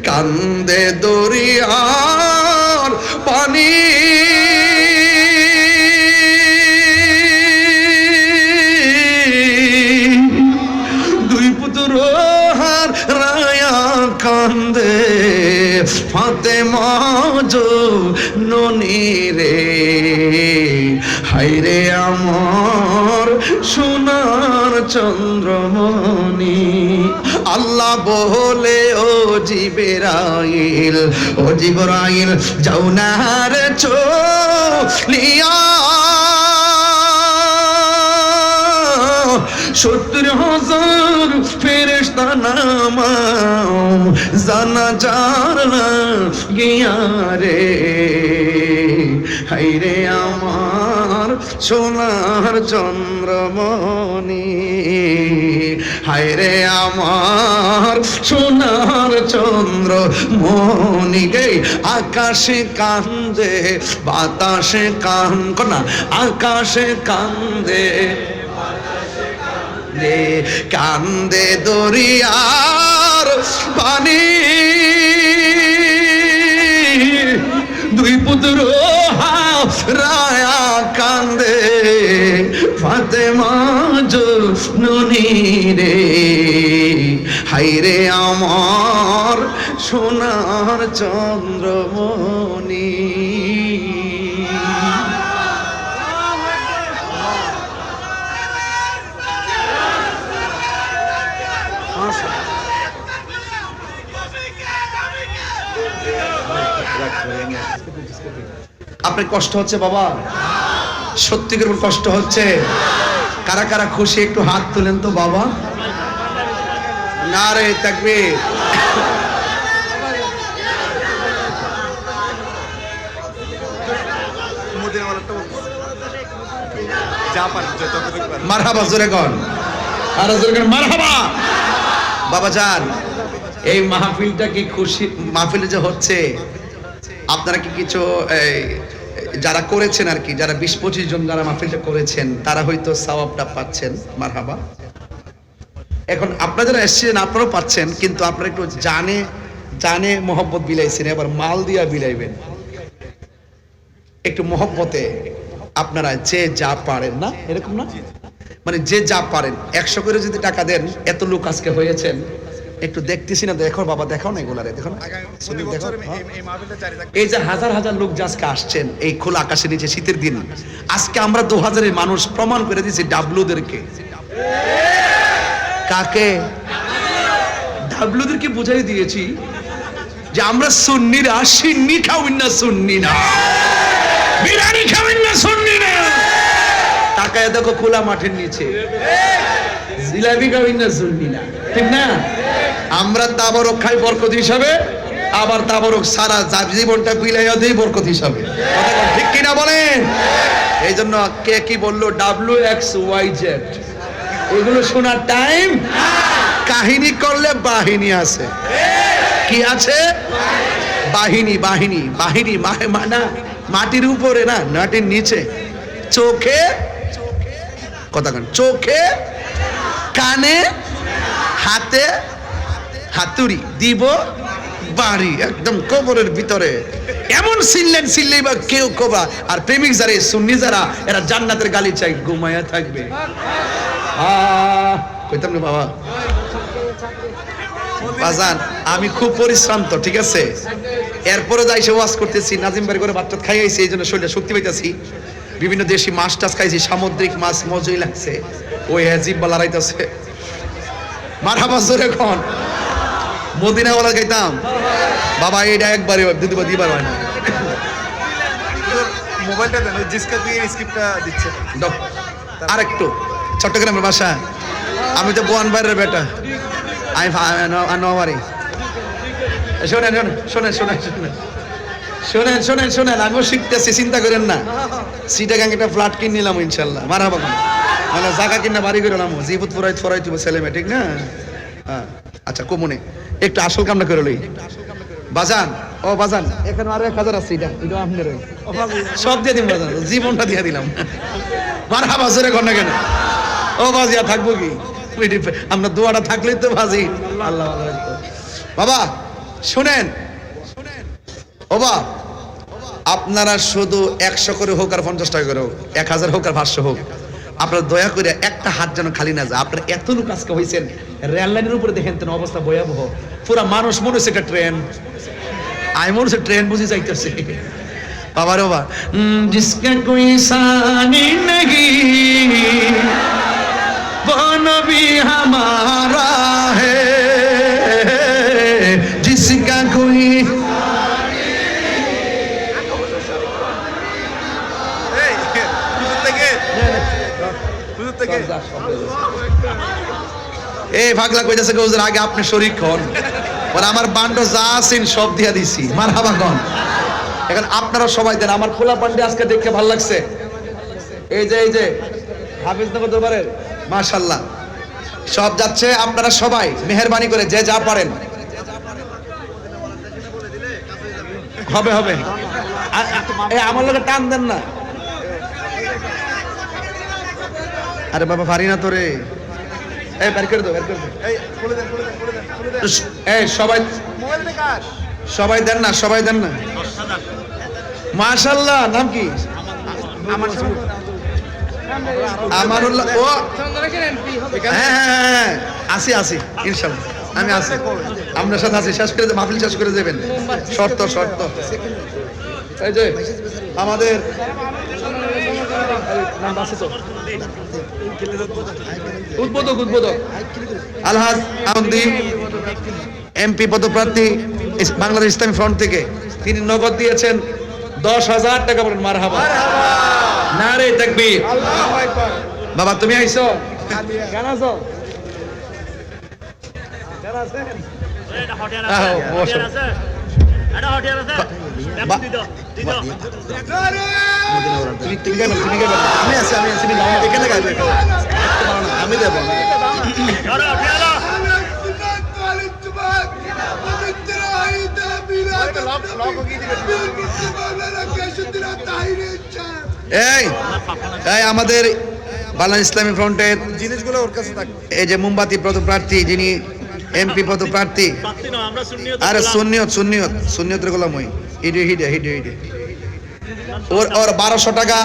কান্দে দরিয়ার পানি, কান্দে ফাতেমা জননী রে, হায়রে আমার সোনার চন্দ্রমণি। আল্লাহ বলে, ও জিবরাইল, ও জিবরাইল, যাও না রে চলিয়া, 70,000 ফেরেশতা নামাও জানাজার গিয়া রে, হায়রে আমার সোনার চন্দ্রমণি, হায়রে আমার সোনার চন্দ্রমণি। গে আকাশে কান্দে, বাতাসে কান্দে, আকাশে কান্দে, কান্দে দরিয়ার পানি, দুই পুত্র রায়া কান্দে, ফাতেমা জননী রে, হায়রে আমার সোনার চন্দ্রমণি। আপনার কষ্ট হচ্ছে বাবা? সত্যি করে কষ্ট হচ্ছে? কারা কারা খুশি একটু হাত তুলেন তো বাবা। নারে তাকবীর। মারহাবা জোরে কোন, আরো জোরে কোন মারহাবা। বাবাজান, এই মাহফিলটা কি খুশি মাহফিল যে হচ্ছে, আপনারা কি কিছু যারা করেছেন আর কি, যারা 20-25 জন যারা মাহফিলটা করেছেন তারা হয়তো সওয়াবটা পাচ্ছেন, মারহাবা। এখন আপনারা যারা এসেছেন আপনারাও পাচ্ছেন, কিন্তু আপনারা একটু জানে জানে মহব্বত বিলাইছেন, এবার মাল দিয়া বিলাইবেন একটু মহব্বতে। আপনারা যে যা পারেন, না এরকম না, মানে যে যা পারেন 100 করে যদি টাকা দেন, এত লোক আজকে হয়েছেন, একটু দেখতেছি না, দেখো বাবা, দেখাও না এগুলারে, দেখো না, দেখো। এই যে হাজার হাজার লোক যে আজকে আসছেন এই খোলা আকাশের নিচে শীতের দিন, আজকে আমরা 2000 মানুষ প্রমাণ করে দিয়েছি ডাবলুদেরকে। কাকে? ডাবলুদেরকে বুঝাই দিয়েছি যে আমরা সুন্নিরা সিন্নি খাওয়াই না, সুন্নি না বিরিয়ানি খাওয়াই না, সুন্নি না। তাকায় দেখো খোলা মাঠের নিচে জিলাপি খাওয়াই না, সুন্নি না, ঠিক না? আমরা তাবরক খাই বরকত হিসাবে, আবার তাবরক সারা জীবনটা বিলাইয়া দেই বরকত হিসাবে, ঠিক কিনা বলেন? এই জন্য কে কি বললো WXYZ এগুলো শোনার টাইম। কাহিনী করলে বাহিনী আছে, কি আছে? বাহিনী, বাহিনী, বাহিনী না মাটির উপরে না, মাটির নিচে, চোখে কথা কন, চোখে কানে হাতে হাতুড়ি দিব বাড়ি, একদম কবরের ভিতরে এমন সিললেই বা কেউ কবা। আর প্রেমিক যারা সুন্নি যারা, এরা জান্নাতের গালি চাই, ঘুমায়া থাকবে। কইতাম না বাবা বাজান, আমি খুব পরিশ্রান্ত, ঠিক আছে, এরপরে যাই সে ওয়াজ করতেছি, নাজিম বাড়ি করে বাচ্চা খাইয়াইছি, এই জন্য শরীরে শক্তি পাইতেছি। বিভিন্ন দেশি মাছ টাছ খাইছি, সামুদ্রিক মাছ মজুই লাগছে, ওই জিব্বা লড়াইতেছে। মারহাবা জোরে কোন। মদিনাওয়ালা গাইতাম বাবা, এটা একবারে দুবার হয় না। মোবাইলটা দেন, ওই জিসকা দিয়ে স্ক্রিপ্টটা দিচ্ছে। আরেকটু চট্টগ্রামের ভাষা, আমি তো বোয়ান বাইরের বেটা, আমি নোয়ারি। শোনেন শোনেন শোনেন শোনেন শোনেন শোনেন শোনেন, আমিও শিখতেছি, চিন্তা করেন না। সিটাগাং একটা ফ্ল্যাট কিনে নিলাম ইনশাল্লাহ, মারহাবা। মানে জায়গা কিনা বাড়ি করে নাম, জিবুত ফরাই দিব ছেলে মেয়ে, ঠিক না? হ্যাঁ, আচ্ছা কমনে একটু আসল কামনা করে লই বাজান। ও বাজান, এখানে আরো 1000 আছে, এটা আপনার সব দিয়ে দিন বাজান, জীবনটা দিয়ে দিলাম। মারহাবা জোরে কর না কেন? ও বাজিয়া থাকবো কি, আমরা দোয়াটা থাকলেই তো বাজি। আল্লাহ বাবা শুনেন, ও বা আপনারা শুধু 100 করে হোক আর 50 টাকা করে হোক, 1000 হোক আর 500 হোক, আপনারা দয়া করে একটা হাত যেন খালি না যায়। আপনারা এত লোক আজকে হয়েছেন, রেল লাইনের উপরে দেখেন তো অবস্থা ভয়াবহ, পুরা মানুষ মনে হচ্ছে একটা ট্রেন, আমি মনে হচ্ছে ট্রেন বুঝে যাইতেছে। বাবা রে বাবা, জিসকা কোই সানি নেহি वो नबी हमारा है, जिसका कोई এই ভাগলা কইতাছে গৌজের আগে আপনি শরীক হন, আর আমার বান্ড যা আছেন সব দিয়া দিছি, মারহাবা কোন। এখন আপনারা সবাই দেন, আমার খোলা পান্ডে আজকে দেখতে ভালো লাগছে। এই যে হাফিজনগর দরবারের মাশাআল্লাহ সব যাচ্ছে, আপনারা সবাই মেহেরবানি করে যে যা পারেন। হবে হবে, আমার লোকে টান দেন না। আরে বাবা পারি না তোরে, এই বের করে দাও, বের করে দাও, এই খুলে দেন, খুলে দেন, খুলে দেন, খুলে দেন। এই সবাই মোবাইলটা কার? সবাই দেন না, সবাই দেন না। মাশাআল্লাহ, নাম কি? আমানুল্লাহ। ও হ্যাঁ, আসি ইনশাআল্লাহ, আমি আসি, আপনার সাথে আসি, শেষ করে মাহফিল শেষ করে দেবেন। শর্ত এই যে আমাদের উদ্বোধক আলহাজ আমন্দি এমপি পদপ্রার্থী বাংলাদেশ ইসলামী ফ্রন্ট থেকে, তিনি নগদ দিয়েছেন 10,000 টাকা। বলেন মারহাবা, নারে তাকবীর। আল্লাহু আকবার। বাবা তুমি আইছো, কেন আছো? এটা হটিয়ার আহ, আছে বসো। হটিয়ার আছে এটা হটিয়ার আছে দেখো দিদ দিদ তুমি কেন আমি আছি তুমি নাও এখানে গাইবে আমি দেব ধরো হটিয়ার এই এই আমাদের বাংলাদেশ ইসলামী ফ্রন্টের জিনিসগুলো ওর কাছে থাক এই যে মোমবাতি পদপ্রার্থী যিনি এমপি পদপ্রার্থী পাচ্ছি না আমরা সুন্নিয়ত আরে সুন্নিয়তের গোলাম হই হিডে ওর 1200 টাকা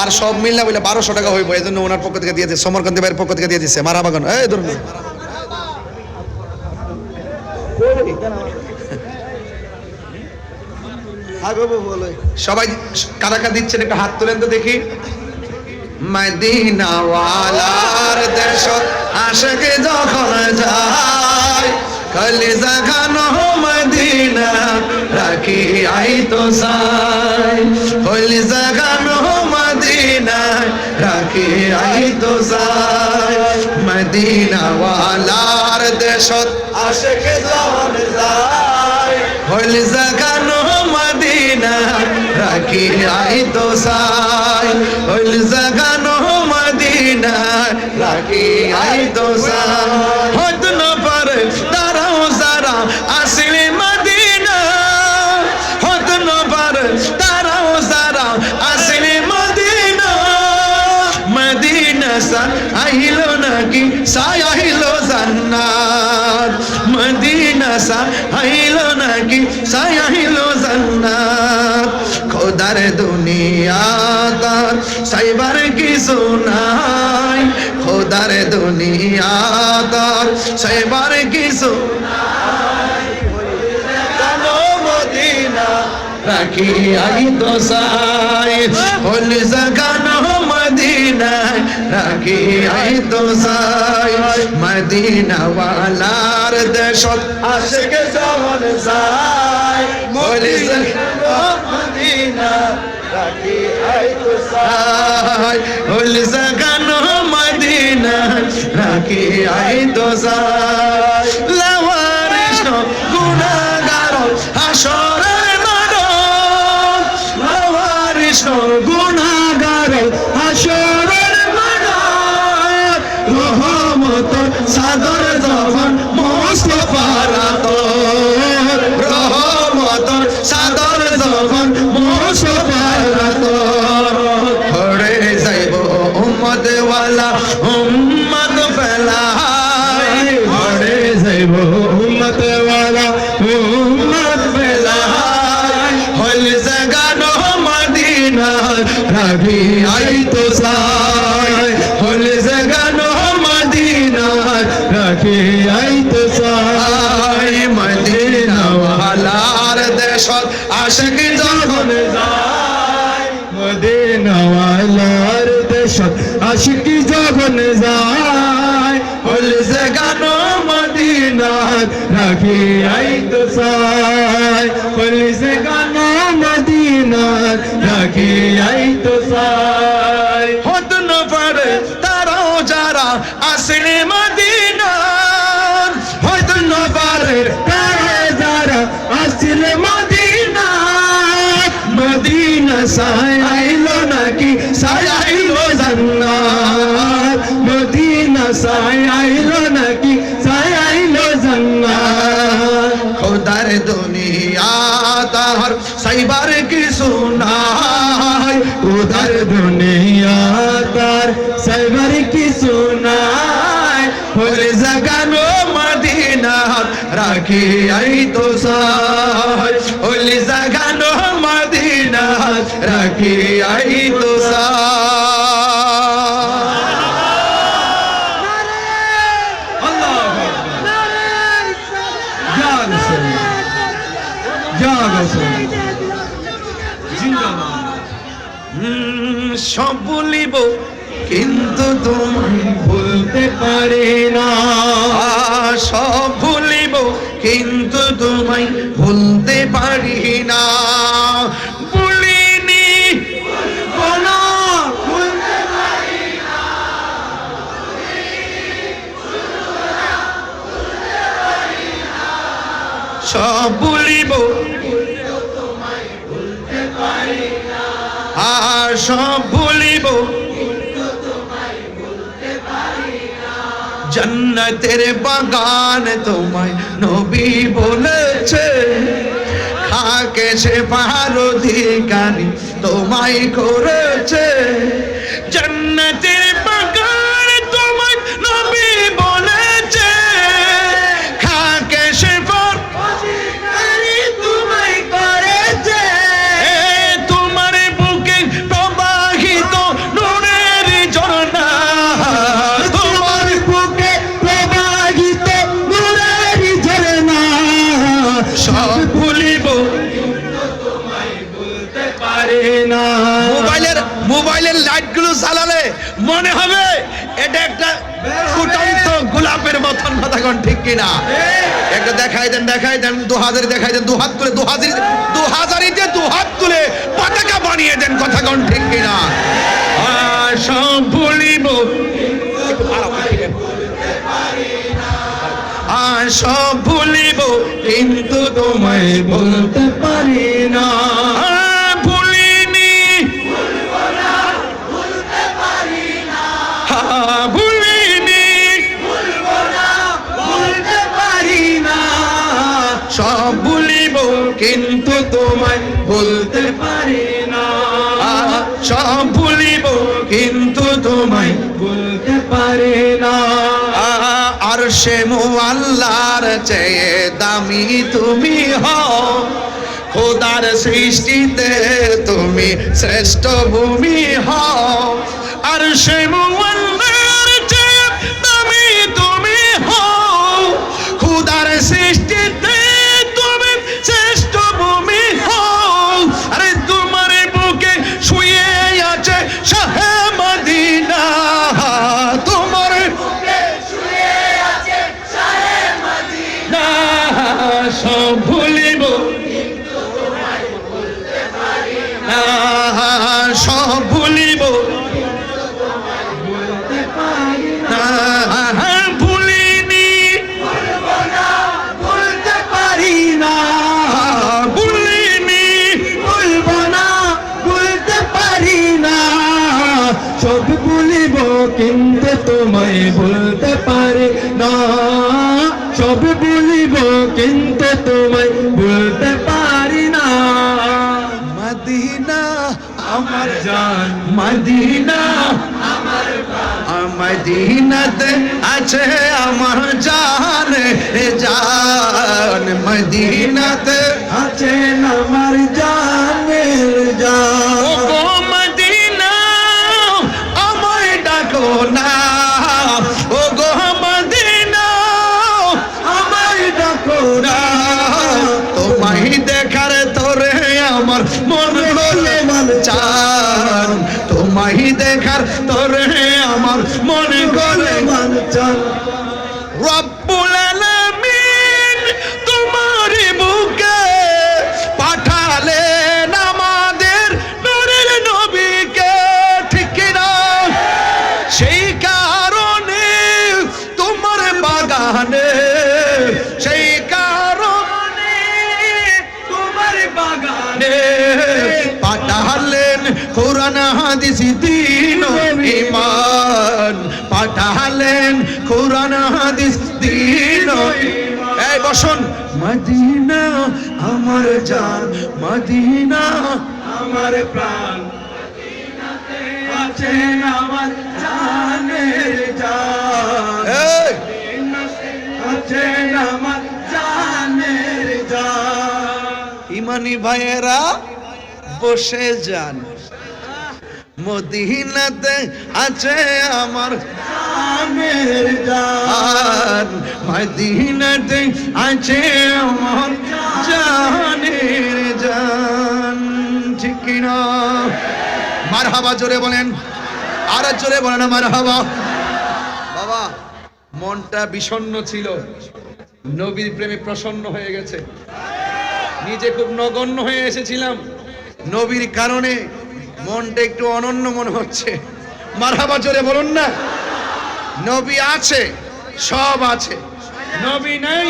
আর সব মিললে বলে 1200 টাকা হইব এই জন্য ওনার পক্ষ থেকে দিয়ে দিচ্ছে সমরকান্তি ভাইয়ের পক্ষ থেকে দিয়ে দিচ্ছে মারা বাগান এই ধরুন আগে বলো সবাই কারা কারা দিচ্ছেন একটু হাত তোলেন তো দেখি মদিনা ওয়ালার দেশ আশিক যখন যায় কলিজা খানো মদিনা রাখি আই তো সাই কলিজা খানো মদিনা রাখি আই তো সাই মদিনা ওয়ালার দেশ আশিক যখন যায় কলিজা খানো মদিনা রাখি আই তো সাই কলিজা খানো মদিনা রাখি আই তো সাই হদ ন পারে তারাও যারা আসলে মদিনা হদ ন পারে তারাও যারা আসলে মদিনা মদিনা সা আইলো নাকি সাই আইলো জান্নাত মদিনা সা আইলো নাকি সাই আইলো জান্নাত খোদার দুনিয়া তার সাইবার কিছু নাই খোদার দুনিয়া তার সাইবার কিছু নাই জানো মদিনা রাখি আই তো সাই হল জাগানো মদিনা রাখি আই তো সাই মদিনা ওয়ালার দেশত আশিক যখন যায় হল জাগানো মদিনা রাখি আই তো সাই হল জাগানো মদিনা রাখি আই তো সাই লাওয়ারিশ গুনাহগার হাসরের মাঠ লাওয়ারিশ গুনাহগার হাসরের মাঠ রহমত সাদর যখন মুস্তাফার আতর রহমত সাদর যখন মুস্তাফার আতর হরে যাইব উম্মত ওয়ালা উম্মত ফেলাই হরে যাইব উম্মত ওয়ালা উম্মত ফেলাই হল জাগানো মদিনা রাখি আই তো সাই হল জাগানো মদিনা রাখি আই তো সাই মদিনা ওয়ালার দেশত আশিক যখন যায় মদিনা ওয়ালার দেশত আশিক যখন যায় হল জাগানো মদিনা রাখি আই তো সাই পুলিশে গানো মদিনা রাখি আই তো সাই হত ন পারে তারাও যারা আসলে মদিনা হত ন পারে তারা যারা আসল মদিনা মদিনা সাই আইলো নাকি সাই আইলো জান্নাত মদিনা সাই আইলো নাকি সাই আইলো জান্নাত খোদার দুনিয়া তাহার সাইবার কিছু নাই উদার দুনিয়া তার সাইবার কিছু নাই হলে জাগানো মদিনা রাখি আই তো সাই হলে জাগানো মদিনা রাখি আই তো সাই সব বলিব কিন্তু তুমি ভুলতে পারি না সব ভুলিব কিন্তু তোমায় ভুলতে পারি না ভুলিনি কোনো সব ভুলিব আর সব ভুলিব জান্নাতের বাগান তোমায় নবী বলেছে খাকে সে পাহাড় অধিকারী তোমায় করেছে জান্নাতের বাগান তোমায় নবী বলেছে খাকে সে পাহাড় অধিকারী তোমায় করেছে তোমার বুকে প্রবাহিত নূরের ঝর্ণা তোমার বুকে প্রবাহিত নূরের ঝর্ণা সব ভুলিব মোবাইলের লাইট গুলো জ্বালালে মনে হবে এটা একটা ফুটন্ত গোলাপের মতন, কথা কোন ঠিক কিনা? একটা দেখাই দেন 2000 দেখাই দেন, 2 হাত তুলে 2000-তে 2 হাত তুলে পতাকা বানিয়ে দেন, কথা কোন ঠিক কিনা? সব ভুলিব সব ভুলিব কিন্তু তোমায় বলতে পারি না সব ভুলিব কিন্তু তোমায় বলতে পারি না সব ভুলিব কিন্তু তোমায় বলতে পারি না আর সে মুআল্লার চেয়ে দামি তুমি হও খোদার সৃষ্টিতে তুমি শ্রেষ্ঠ ভূমি হও আর সে মুআল্লার চেয়ে দামি তুমি হও খোদার সৃষ্টিতে শ্রেষ্ঠ ভূমি হও আরে তোমার বুকে শুয়ে আছে শাহে মদিনা তোমার বুকে শুয়ে আছে শাহে মদিনা সব ভুলিব কিন্তু তোমায় বলতে পারি না সব ভুলিব কিন্তু তোমায় বলতে পারি না ভুলিনি ভুলব না বলতে পারি না সব ভুলিব কিন্তু তোমায় বলতে পারি না সব ভুলিব কিন্তু তোমায় বলতে পারি না মদিনা আমার জান মদিনা আমার প্রাণ মদিনাতে আছে আমার জান জান মদিনাতে আছে আমার জানের জান না ও গো মদিনা আমায় ডাকো না তোমায় দেখার তোরে আমার মন বলে মন চান তোমায় দেখার তোরে আমার মন বলে মন চান রব্বুল আলামিন তোমার বুকে পাঠালেন আমাদের নূরের নবীকে ঠিক না সেই কারণে তোমার বাগানে সেই কারণে তোমার বাগানে পাঠালেন কোরআন হাদিস দ্বীন ঈমান পাঠালেন কোরআন হাদিস দ্বীন এই বসুন মদিনা আমার জান মদিনা আমার প্রাণ মদিনাতে আছে আমার জানের জান আছে আমার জানের জান ইমানি ভাইয়েরা বসে যান মদিনাতে আছে আমার জানের জান মদিনাতে আছে আমার জানের জান ঠিক কিনা মারহাবা জোরে বলেন আর জোরে বলেন মারহাবা বাবা মনটা বিষণ্ণ ছিল নবীর প্রেমে প্রসন্ন হয়ে গেছে নিজে খুব নগণ্য হয়ে এসেছিলাম নবীর কারণে মনটা একটু অনন্য মনে হচ্ছে মারহাবা জোরে বলুন না নবী আছে সব আছে নবী নাই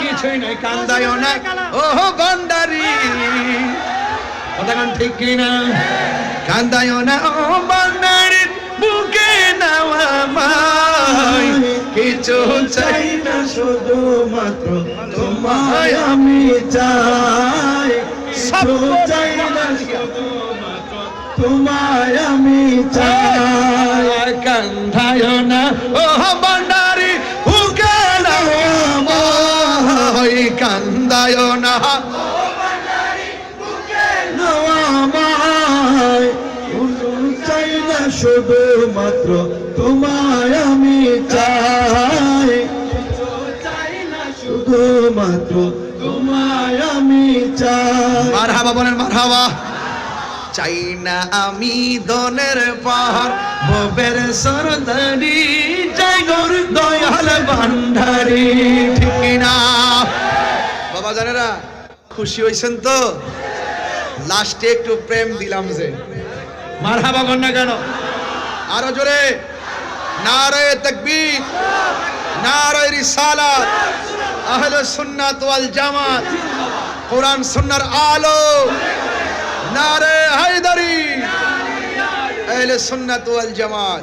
কিছুই নাই কান্দায় না ও ভান্ডারি কথা কোন ঠিক কি না কান্দায় না ও ভান্ডারি বুকে নাওয়া মাই কিছু চাই না শুধু মাত্র তোমায় আমি চাই কিছু চাই না শুধু মাত্র তোমায় আমি চাই কান্দায় না ও ভান্ডারি বুকে নাওয়া মাই কান্দায় না আমায় চাই না শুধু মাত্র তোমায় আমি চাই চাই না শুধু মাত্র তোমায় আমি চাই মারহাবা বলেন মারহাবা চাই না আমি দনের পাহাড় ভবের সরদারি চাই গোর দয়াল ভান্ডারি ঠিক কি না বাবা জানেরা খুশি হইছেন তো লাস্টে একটু প্রেম দিলাম যে মারহাবা কর না কেন আরো জোরে নারায়ে তাকবীর নারায়ে রিসালাত আহলে সুন্নাত ওয়াল জামাত কোরআন সুন্নাহর আলো নারে হায়দারি আহলে সুন্নাত ওয়াল জামাত